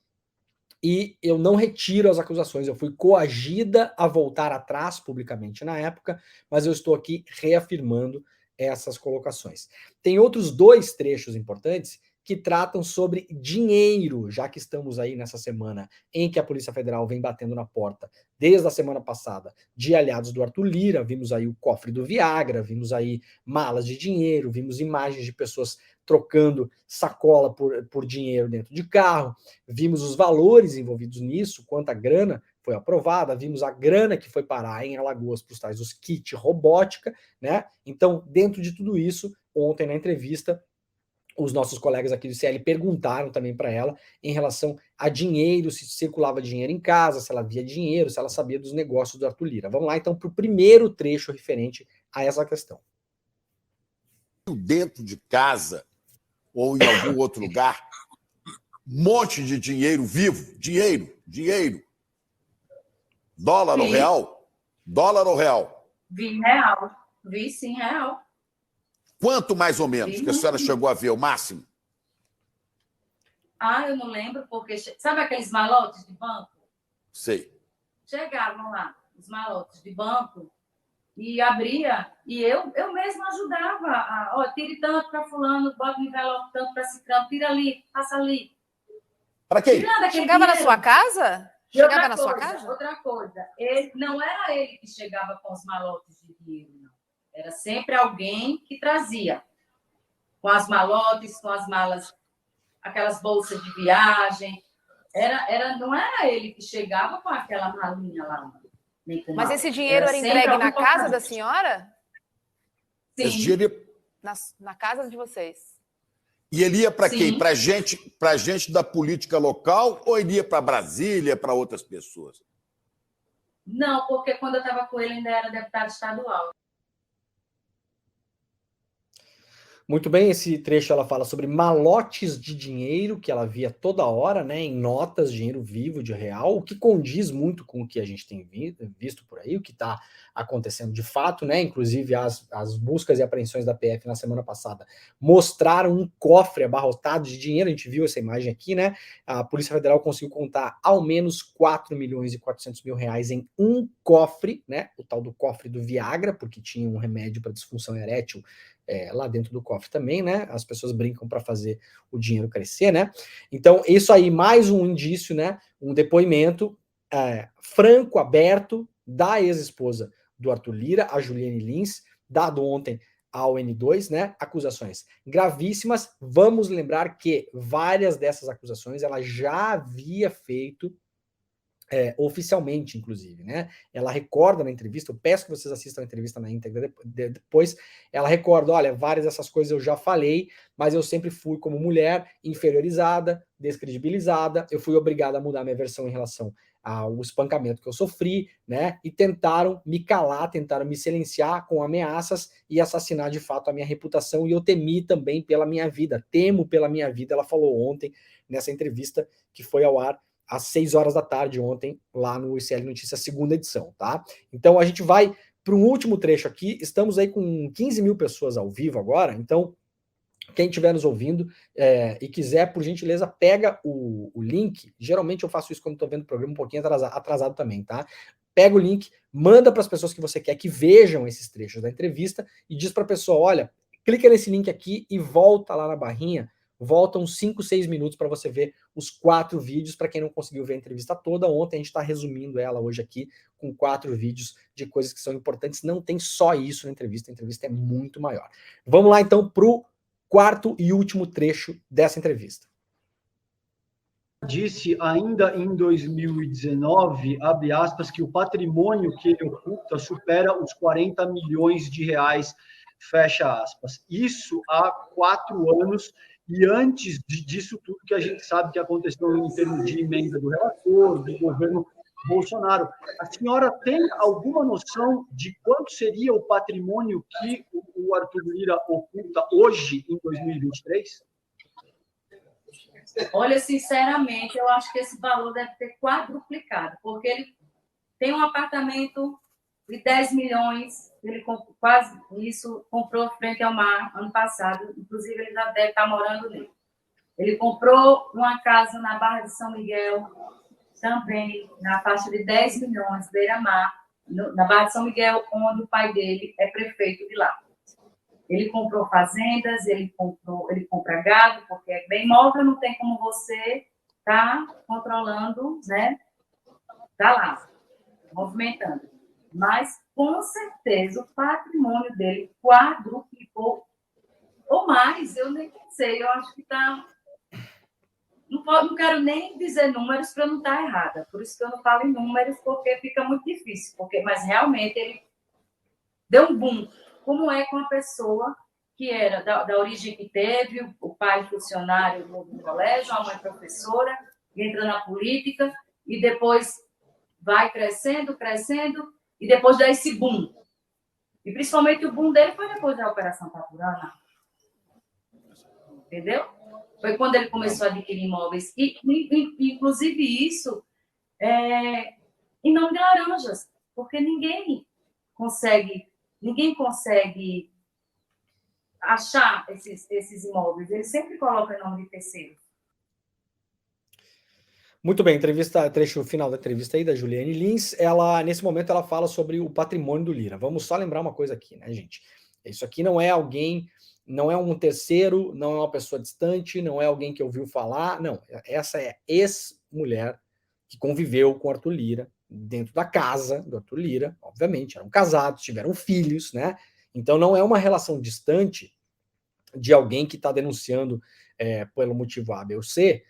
e eu não retiro as acusações, eu fui coagida a voltar atrás publicamente na época, mas eu estou aqui reafirmando essas colocações. Tem outros dois trechos importantes que tratam sobre dinheiro, já que estamos aí nessa semana em que a Polícia Federal vem batendo na porta, desde a semana passada, de aliados do Arthur Lira. Vimos aí o cofre do Viagra, vimos aí malas de dinheiro, vimos imagens de pessoas trocando sacola por dinheiro dentro de carro, vimos os valores envolvidos nisso, quanta grana foi aprovada, vimos a grana que foi parar em Alagoas para os tais dos kits robótica, né? Então, dentro de tudo isso, ontem na entrevista, os nossos colegas aqui do ICL perguntaram também para ela em relação a dinheiro, se circulava dinheiro em casa, se ela via dinheiro, se ela sabia dos negócios do Arthur Lira. Vamos lá, então, para o primeiro trecho referente a essa questão. Dentro de casa ou em algum outro lugar, monte de dinheiro vivo, dinheiro. Dólar ou real? Dólar ou real? Vi real. Vi sim, real. Quanto mais ou menos que a senhora chegou a ver, o máximo? Eu não lembro, porque... Sabe aqueles malotes de banco? Sei. Chegavam lá, os malotes de banco, e abria, e eu mesma ajudava. Tire tanto para fulano, bota no envelope tanto para ciclano, tira ali, passa ali. Para quem? Chegava na sua casa? Chegava na sua casa? Outra coisa, não era ele que chegava com os malotes de dinheiro, não. Era sempre alguém que trazia. Com as malotes, com as malas, aquelas bolsas de viagem. Não era ele que chegava com aquela malinha lá. Mas esse dinheiro era entregue na casa da senhora? Sim. Esse dinheiro... Na casa de vocês. E ele ia para quem? Para gente da política local ou ele ia para Brasília, para outras pessoas? Não, porque quando eu estava com ele ainda era deputado estadual. Muito bem, esse trecho ela fala sobre malotes de dinheiro que ela via toda hora, né, em notas, dinheiro vivo, de real, o que condiz muito com o que a gente tem visto por aí, o que está acontecendo de fato, né, inclusive as buscas e apreensões da PF na semana passada mostraram um cofre abarrotado de dinheiro, a gente viu essa imagem aqui, né, a Polícia Federal conseguiu contar ao menos 4 milhões e 400 mil reais em um cofre, né, o tal do cofre do Viagra, porque tinha um remédio para disfunção erétil lá dentro do cofre também, né? As pessoas brincam para fazer o dinheiro crescer, né? Então, isso aí, mais um indício, né? Um depoimento franco, aberto, da ex-esposa do Arthur Lira, a Juliane Lins, dado ontem ao N2, né? Acusações gravíssimas. Vamos lembrar que várias dessas acusações ela já havia feito oficialmente, inclusive, né? Ela recorda na entrevista, eu peço que vocês assistam a entrevista na íntegra depois, ela recorda, olha, várias dessas coisas eu já falei, mas eu sempre fui como mulher inferiorizada, descredibilizada, eu fui obrigada a mudar minha versão em relação ao espancamento que eu sofri, né? E tentaram me calar, tentaram me silenciar com ameaças e assassinar de fato a minha reputação, e eu temi também pela minha vida, temo pela minha vida, ela falou ontem nessa entrevista que foi ao ar às 6 horas da tarde ontem, lá no ICL Notícias, segunda edição, tá? Então a gente vai para um último trecho aqui, estamos aí com 15 mil pessoas ao vivo agora, então quem estiver nos ouvindo e quiser, por gentileza, pega o link, geralmente eu faço isso quando estou vendo o programa um pouquinho atrasado também, tá? Pega o link, manda para as pessoas que você quer que vejam esses trechos da entrevista e diz para a pessoa, olha, clica nesse link aqui e volta lá na barrinha, volta uns 5, 6 minutos para você ver os 4 vídeos, para quem não conseguiu ver a entrevista toda. Ontem a gente está resumindo ela hoje aqui com 4 vídeos de coisas que são importantes. Não tem só isso na entrevista, a entrevista é muito maior. Vamos lá então para o quarto e último trecho dessa entrevista. Disse ainda em 2019, abre aspas, que o patrimônio que ele oculta supera os 40 milhões de reais, fecha aspas. Isso há 4 anos. E antes disso tudo que a gente sabe que aconteceu em termos de emenda do relator, do governo Bolsonaro. A senhora tem alguma noção de quanto seria o patrimônio que o Arthur Lira oculta hoje, em 2023? Olha, sinceramente, eu acho que esse valor deve ter quadruplicado, porque ele tem um apartamento de 10 milhões, ele comprou, quase isso, comprou frente ao mar ano passado, inclusive ele já deve estar morando nele. Ele comprou uma casa na Barra de São Miguel, também na faixa de 10 milhões, beira-mar, na Barra de São Miguel, onde o pai dele é prefeito de lá. Ele comprou fazendas, ele compra gado, porque é bem imóvel, não tem como você estar controlando, né? Tá lá, movimentando. Mas, com certeza, o patrimônio dele quadruplicou ou mais, eu nem sei, eu acho que está não quero nem dizer números para não estar errada. Por isso que eu não falo em números, porque fica muito difícil. Mas realmente ele deu um boom. Como é com uma pessoa que era da origem que teve, o pai funcionário do colégio, a mãe professora, entra na política e depois vai crescendo, e depois dá esse boom. E principalmente o boom dele foi depois da Operação Taturana. Entendeu? Foi quando ele começou a adquirir imóveis. E, inclusive, isso em nome de laranjas, porque ninguém consegue achar esses imóveis. Ele sempre coloca em nome de terceiro. Muito bem, trecho final da entrevista aí da Juliane Lins. Nesse momento, ela fala sobre o patrimônio do Lira. Vamos só lembrar uma coisa aqui, né, gente? Isso aqui não é alguém, não é um terceiro, não é uma pessoa distante, não é alguém que ouviu falar, não. Essa é ex-mulher que conviveu com o Arthur Lira, dentro da casa do Arthur Lira, obviamente, eram casados, tiveram filhos, né? Então não é uma relação distante de alguém que está denunciando pelo motivo A, B ou C,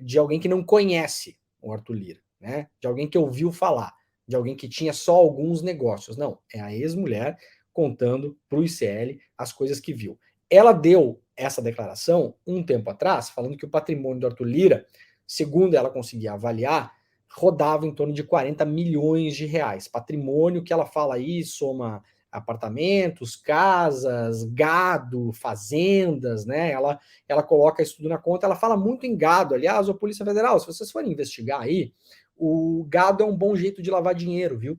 de alguém que não conhece o Arthur Lira, né? De alguém que ouviu falar, de alguém que tinha só alguns negócios. Não, é a ex-mulher contando para o ICL as coisas que viu. Ela deu essa declaração um tempo atrás, falando que o patrimônio do Arthur Lira, segundo ela conseguia avaliar, rodava em torno de 40 milhões de reais. Patrimônio que ela fala aí soma apartamentos, casas, gado, fazendas, né? Ela coloca isso tudo na conta, ela fala muito em gado. Aliás, a Polícia Federal, se vocês forem investigar aí, o gado é um bom jeito de lavar dinheiro, viu?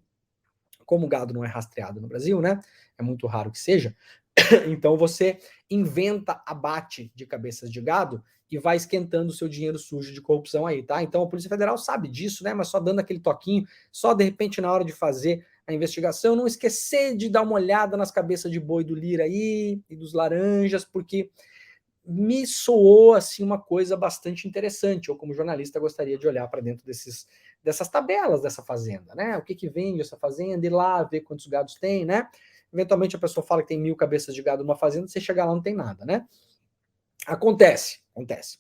Como o gado não é rastreado no Brasil, né? É muito raro que seja. Então você inventa abate de cabeças de gado e vai esquentando o seu dinheiro sujo de corrupção aí, tá? Então a Polícia Federal sabe disso, né? Mas só dando aquele toquinho, só de repente na hora de fazer a investigação, não esquecer de dar uma olhada nas cabeças de boi do Lira aí e dos laranjas, porque me soou assim uma coisa bastante interessante. Eu, como jornalista, gostaria de olhar para dentro dessas tabelas dessa fazenda, né? O que vende essa fazenda, ir lá ver quantos gados tem, né? Eventualmente a pessoa fala que tem 1000 cabeças de gado numa fazenda, você chegar lá não tem nada, né? Acontece,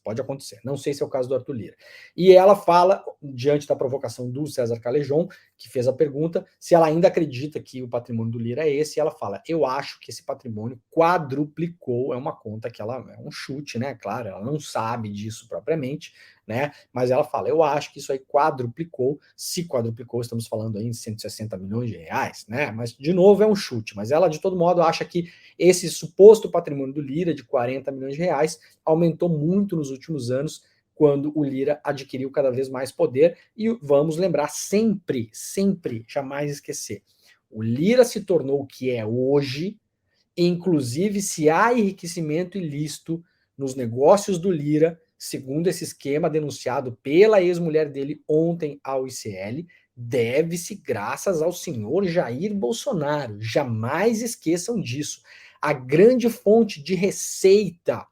pode acontecer. Não sei se é o caso do Arthur Lira. E ela fala, diante da provocação do César Calejon, que fez a pergunta, se ela ainda acredita que o patrimônio do Lira é esse, e ela fala, eu acho que esse patrimônio quadruplicou, é uma conta que ela, é um chute, né, claro, ela não sabe disso propriamente, né, mas ela fala, eu acho que isso aí quadruplicou, se quadruplicou, estamos falando aí em 160 milhões de reais, né, mas de novo é um chute, mas ela de todo modo acha que esse suposto patrimônio do Lira de 40 milhões de reais aumentou muito nos últimos anos, quando o Lira adquiriu cada vez mais poder, e vamos lembrar sempre, jamais esquecer, o Lira se tornou o que é hoje, inclusive se há enriquecimento ilícito nos negócios do Lira, segundo esse esquema denunciado pela ex-mulher dele ontem ao ICL, deve-se graças ao senhor Jair Bolsonaro. Jamais esqueçam disso. A grande fonte de receita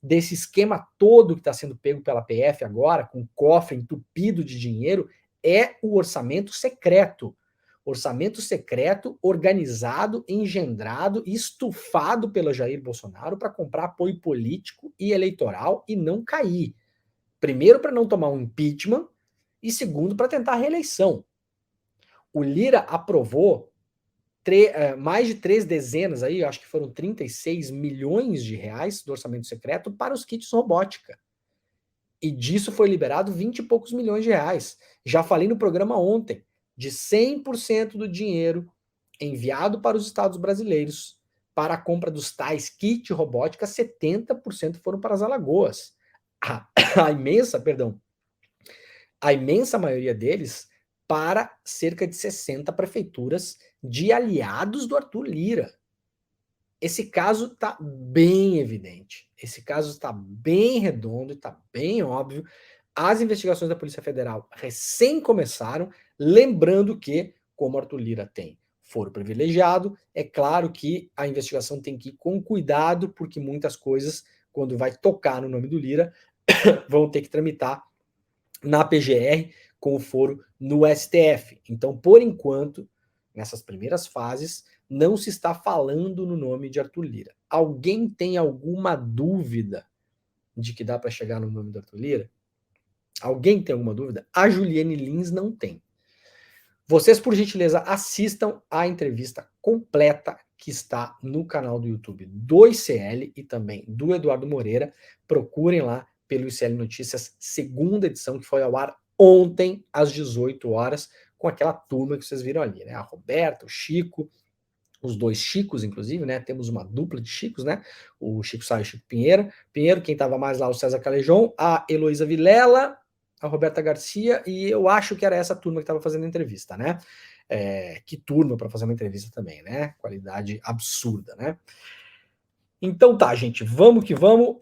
desse esquema todo que está sendo pego pela PF agora, com o cofre entupido de dinheiro, é o orçamento secreto. Orçamento secreto, organizado, engendrado, estufado pelo Jair Bolsonaro para comprar apoio político e eleitoral e não cair. Primeiro, para não tomar um impeachment, e segundo, para tentar a reeleição. O Lira aprovou mais de 3 dezenas, aí, acho que foram 36 milhões de reais do orçamento secreto para os kits robótica. E disso foi liberado 20 e poucos milhões de reais. Já falei no programa ontem, de 100% do dinheiro enviado para os estados brasileiros para a compra dos tais kits robótica, 70% foram para as Alagoas. A imensa maioria deles para cerca de 60 prefeituras de aliados do Arthur Lira. Esse caso está bem evidente, esse caso está bem redondo, está bem óbvio. As investigações da Polícia Federal recém começaram, lembrando que, como Arthur Lira tem foro privilegiado, é claro que a investigação tem que ir com cuidado, porque muitas coisas, quando vai tocar no nome do Lira, vão ter que tramitar na PGR com o foro no STF. Então, por enquanto, nessas primeiras fases, não se está falando no nome de Arthur Lira. Alguém tem alguma dúvida de que dá para chegar no nome do Arthur Lira? Alguém tem alguma dúvida? A Juliane Lins não tem. Vocês, por gentileza, assistam a entrevista completa que está no canal do YouTube do ICL e também do Eduardo Moreira. Procurem lá pelo ICL Notícias, segunda edição, que foi ao ar ontem, às 18 horas, com aquela turma que vocês viram ali, né? A Roberta, o Chico, os dois Chicos, inclusive, né? Temos uma dupla de Chicos, né? O Chico Sá e o Chico Pinheiro. Quem estava mais lá, o César Calejon, a Heloísa Vilela, a Roberta Garcia, e eu acho que era essa turma que estava fazendo a entrevista, né? Que turma para fazer uma entrevista também, né? Qualidade absurda, né? Então tá, gente, vamos que vamos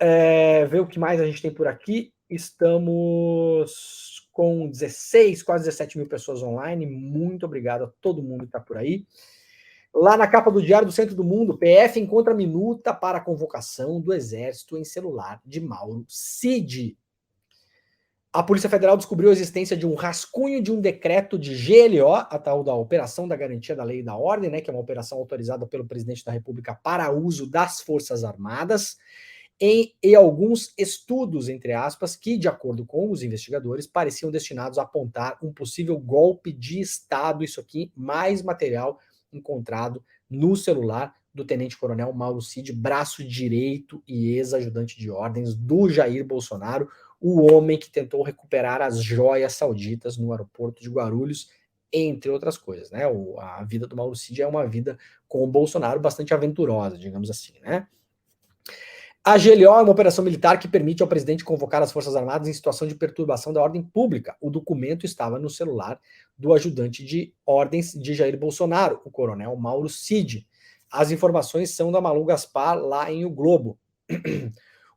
ver o que mais a gente tem por aqui. Estamos com 16, quase 17 mil pessoas online. Muito obrigado a todo mundo que está por aí. Lá na capa do Diário do Centro do Mundo, PF encontra minuta para a convocação do Exército em celular de Mauro Cid. A Polícia Federal descobriu a existência de um rascunho de um decreto de GLO, a tal da Operação da Garantia da Lei e da Ordem, né, que é uma operação autorizada pelo presidente da República para uso das Forças Armadas, e alguns estudos, entre aspas, que, de acordo com os investigadores, pareciam destinados a apontar um possível golpe de Estado. Isso aqui, mais material encontrado no celular do tenente-coronel Mauro Cid, braço direito e ex-ajudante de ordens do Jair Bolsonaro, o homem que tentou recuperar as joias sauditas no aeroporto de Guarulhos, entre outras coisas, né? A vida do Mauro Cid é uma vida com o Bolsonaro bastante aventurosa, digamos assim, né? A GLO é uma operação militar que permite ao presidente convocar as Forças Armadas em situação de perturbação da ordem pública. O documento estava no celular do ajudante de ordens de Jair Bolsonaro, o coronel Mauro Cid. As informações são da Malu Gaspar, lá em O Globo.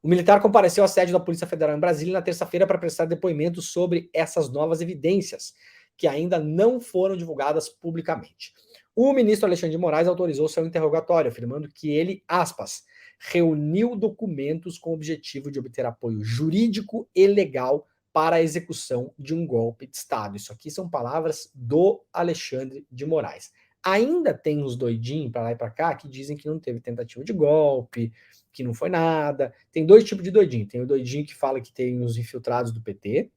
O militar compareceu à sede da Polícia Federal em Brasília na terça-feira para prestar depoimento sobre essas novas evidências, que ainda não foram divulgadas publicamente. O ministro Alexandre de Moraes autorizou seu interrogatório, afirmando que ele, aspas, reuniu documentos com o objetivo de obter apoio jurídico e legal para a execução de um golpe de Estado. Isso aqui são palavras do Alexandre de Moraes. Ainda tem uns doidinhos para lá e para cá que dizem que não teve tentativa de golpe, que não foi nada. Tem dois tipos de doidinho. Tem o doidinho que fala que tem os infiltrados do PT,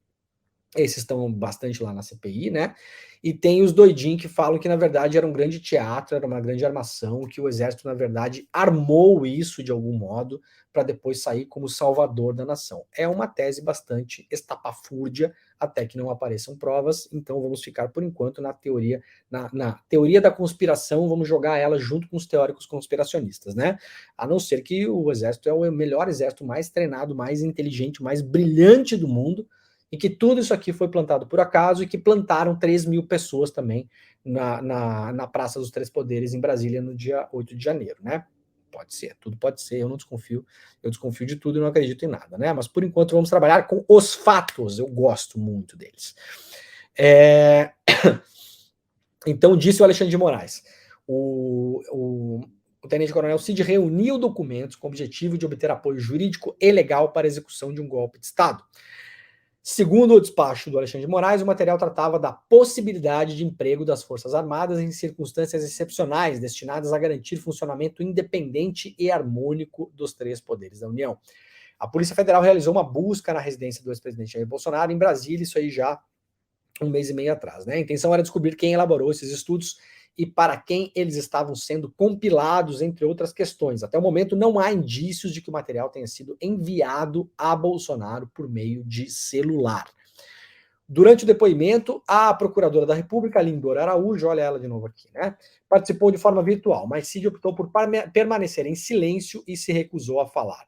esses estão bastante lá na CPI, né? E tem os doidinhos que falam que, na verdade, era um grande teatro, era uma grande armação, que o Exército, na verdade, armou isso de algum modo para depois sair como salvador da nação. É uma tese bastante estapafúrdia, até que não apareçam provas, então vamos ficar, por enquanto, na teoria, na teoria da conspiração, vamos jogar ela junto com os teóricos conspiracionistas, né? A não ser que o Exército é o melhor exército, mais treinado, mais inteligente, mais brilhante do mundo, e que tudo isso aqui foi plantado por acaso e que plantaram 3 mil pessoas também na Praça dos Três Poderes em Brasília no dia 8 de janeiro, né? Pode ser, tudo pode ser, eu desconfio de tudo e não acredito em nada, né? Mas por enquanto vamos trabalhar com os fatos, eu gosto muito deles. Então disse o Alexandre de Moraes, o tenente-coronel Cid reuniu documentos com o objetivo de obter apoio jurídico e legal para a execução de um golpe de Estado. Segundo o despacho do Alexandre de Moraes, o material tratava da possibilidade de emprego das Forças Armadas em circunstâncias excepcionais, destinadas a garantir funcionamento independente e harmônico dos três poderes da União. A Polícia Federal realizou uma busca na residência do ex-presidente Jair Bolsonaro em Brasília, isso aí já 1 mês e meio atrás, né? A intenção era descobrir quem elaborou esses estudos e para quem eles estavam sendo compilados, entre outras questões. Até o momento, não há indícios de que o material tenha sido enviado a Bolsonaro por meio de celular. Durante o depoimento, a procuradora da República, Lindor Araújo, olha ela de novo aqui, né? Participou de forma virtual, mas Cid optou por permanecer em silêncio e se recusou a falar.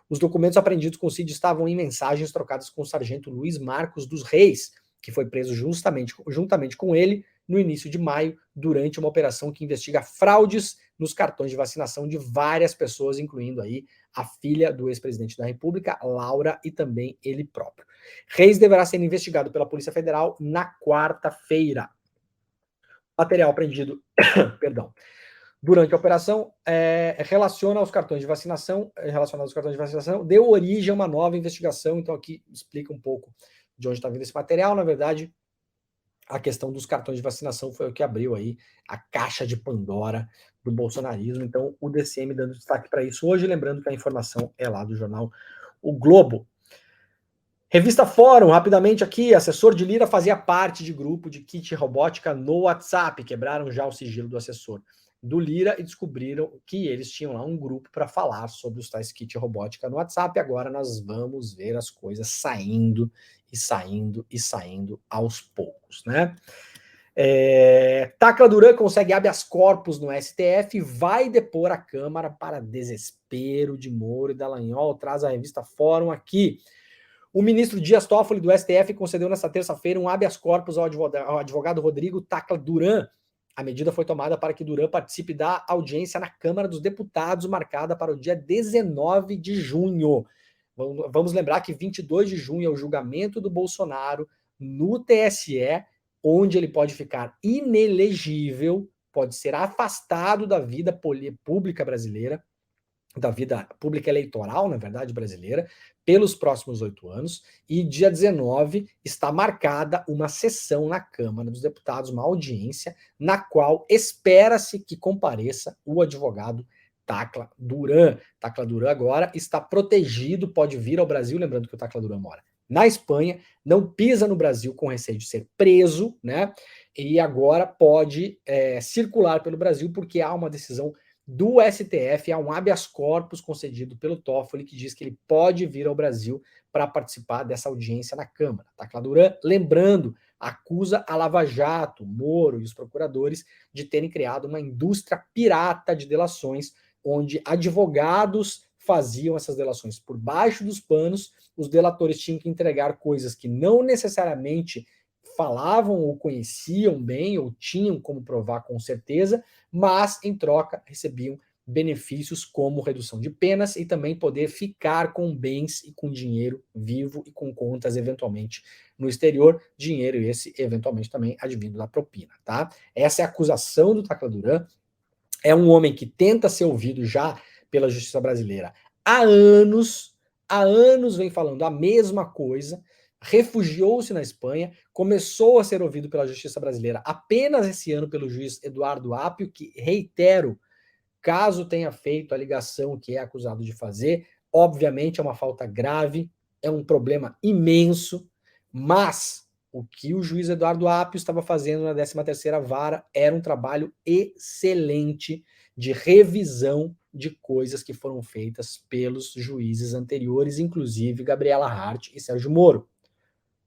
Os documentos apreendidos com Cid estavam em mensagens trocadas com o sargento Luiz Marcos dos Reis, que foi preso juntamente com ele no início de maio, durante uma operação que investiga fraudes nos cartões de vacinação de várias pessoas, incluindo aí a filha do ex-presidente da República, Laura, e também ele próprio. Reis deverá ser investigado pela Polícia Federal na quarta-feira. Material apreendido, durante a operação relacionados aos cartões de vacinação, deu origem a uma nova investigação. Então aqui explica um pouco de onde está vindo esse material. Na verdade, a questão dos cartões de vacinação foi o que abriu aí a caixa de Pandora do bolsonarismo. Então, o DCM dando destaque para isso hoje, lembrando que a informação é lá do jornal O Globo. Revista Fórum, rapidamente aqui, assessor de Lira fazia parte de grupo de kit robótica no WhatsApp, quebraram já o sigilo do assessor do Lira e descobriram que eles tinham lá um grupo para falar sobre os tais kit robótica no WhatsApp. Agora nós vamos ver as coisas saindo e saindo e saindo aos poucos, né? Tacla Duran consegue habeas corpus no STF e vai depor a Câmara para desespero de Moro e Dallagnol. Traz a revista Fórum aqui. O ministro Dias Toffoli do STF concedeu nesta terça-feira um habeas corpus ao advogado Rodrigo Tacla Duran. A medida foi tomada para que Duran participe da audiência na Câmara dos Deputados, marcada para o dia 19 de junho. Vamos lembrar que 22 de junho é o julgamento do Bolsonaro no TSE, onde ele pode ficar inelegível, pode ser afastado da vida pública brasileira, da vida pública eleitoral, na verdade, brasileira, pelos próximos 8 anos, e dia 19 está marcada uma sessão na Câmara dos Deputados, uma audiência, na qual espera-se que compareça o advogado Tacla Duran. Tacla Duran agora está protegido, pode vir ao Brasil, lembrando que o Tacla Duran mora na Espanha, não pisa no Brasil com receio de ser preso, né? E agora pode circular pelo Brasil porque há uma decisão do STF, há um habeas corpus concedido pelo Toffoli que diz que ele pode vir ao Brasil para participar dessa audiência na Câmara. Tacla Duran, lembrando, acusa a Lava Jato, Moro e os procuradores de terem criado uma indústria pirata de delações, onde advogados faziam essas delações por baixo dos panos, os delatores tinham que entregar coisas que não necessariamente falavam ou conheciam bem ou tinham como provar com certeza, mas em troca recebiam benefícios como redução de penas e também poder ficar com bens e com dinheiro vivo e com contas eventualmente no exterior, dinheiro esse eventualmente também advindo da propina, tá? Essa é a acusação do Tacla Duran. É um homem que tenta ser ouvido já pela justiça brasileira há anos vem falando a mesma coisa, refugiou-se na Espanha, começou a ser ouvido pela justiça brasileira apenas esse ano pelo juiz Eduardo Apio, que, reitero, caso tenha feito a ligação que é acusado de fazer, obviamente é uma falta grave, é um problema imenso, mas o que o juiz Eduardo Apio estava fazendo na 13ª Vara era um trabalho excelente de revisão de coisas que foram feitas pelos juízes anteriores, inclusive Gabriela Hart e Sérgio Moro.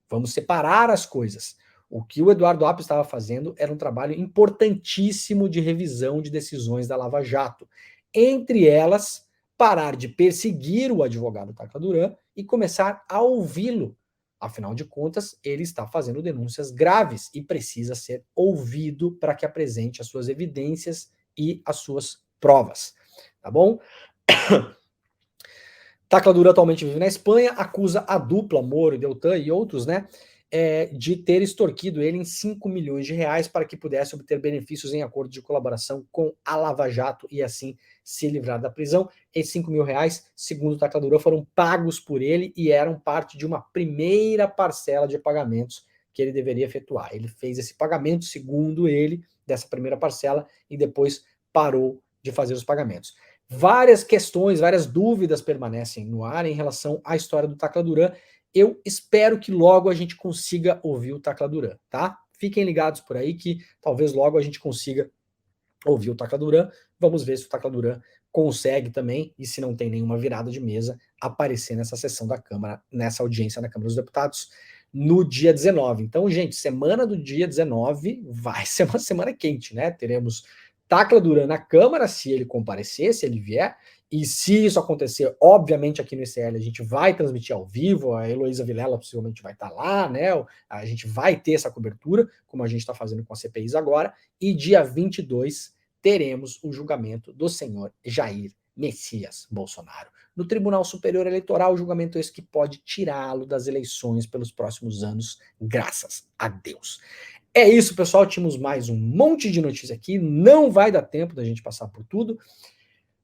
Vamos separar as coisas. O que o Eduardo Apio estava fazendo era um trabalho importantíssimo de revisão de decisões da Lava Jato. Entre elas, parar de perseguir o advogado Tacla Duran e começar a ouvi-lo. Afinal de contas, ele está fazendo denúncias graves e precisa ser ouvido para que apresente as suas evidências e as suas provas. Tá bom? Tacla Duran atualmente vive na Espanha, acusa a dupla Moro, Deltan e outros, né, de ter extorquido ele em 5 milhões de reais para que pudesse obter benefícios em acordo de colaboração com a Lava Jato e assim se livrar da prisão. Esses 5 mil reais, segundo Tacla Duran, foram pagos por ele e eram parte de uma primeira parcela de pagamentos que ele deveria efetuar. Ele fez esse pagamento, segundo ele, dessa primeira parcela e depois parou de fazer os pagamentos. Várias questões, várias dúvidas permanecem no ar em relação à história do Tacla Duran. Eu espero que logo a gente consiga ouvir o Tacla Duran, tá? Fiquem ligados por aí que talvez logo a gente consiga ouvir o Tacla Duran. Vamos ver se o Tacla Duran consegue também, e se não tem nenhuma virada de mesa, aparecer nessa sessão da Câmara, nessa audiência na Câmara dos Deputados, no dia 19. Então, gente, semana do dia 19 vai ser uma semana quente, né? Teremos Tacla Duran na Câmara, se ele comparecer, se ele vier, e se isso acontecer, obviamente aqui no ICL a gente vai transmitir ao vivo, a Heloísa Vilela possivelmente vai estar lá, né? A gente vai ter essa cobertura, como a gente está fazendo com a CPIs agora, e dia 22 teremos o julgamento do senhor Jair Messias Bolsonaro. No Tribunal Superior Eleitoral, julgamento esse que pode tirá-lo das eleições pelos próximos anos, graças a Deus. É isso, pessoal, tínhamos mais um monte de notícia aqui, não vai dar tempo da gente passar por tudo.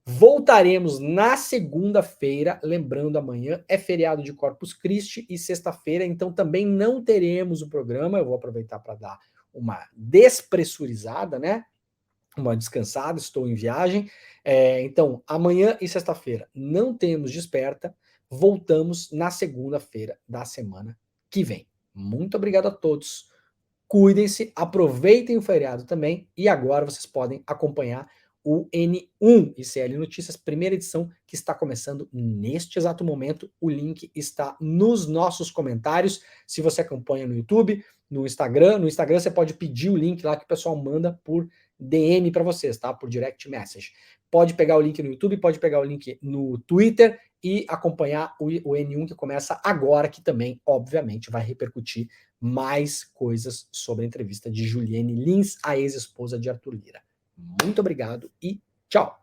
Voltaremos na segunda-feira, lembrando, amanhã é feriado de Corpus Christi e sexta-feira, então também não teremos o programa, eu vou aproveitar para dar uma despressurizada, né? Uma descansada, estou em viagem, então amanhã e sexta-feira não temos Desperta, voltamos na segunda-feira da semana que vem. Muito obrigado a todos. Cuidem-se, aproveitem o feriado também e agora vocês podem acompanhar o N1 ICL Notícias, primeira edição, que está começando neste exato momento. O link está nos nossos comentários. Se você acompanha no YouTube, no Instagram você pode pedir o link lá que o pessoal manda por DM para vocês, tá? Por direct message. Pode pegar o link no YouTube, pode pegar o link no Twitter e acompanhar o N1 que começa agora, que também, obviamente, vai repercutir mais coisas sobre a entrevista de Juliane Lins, a ex-esposa de Arthur Lira. Muito obrigado e tchau!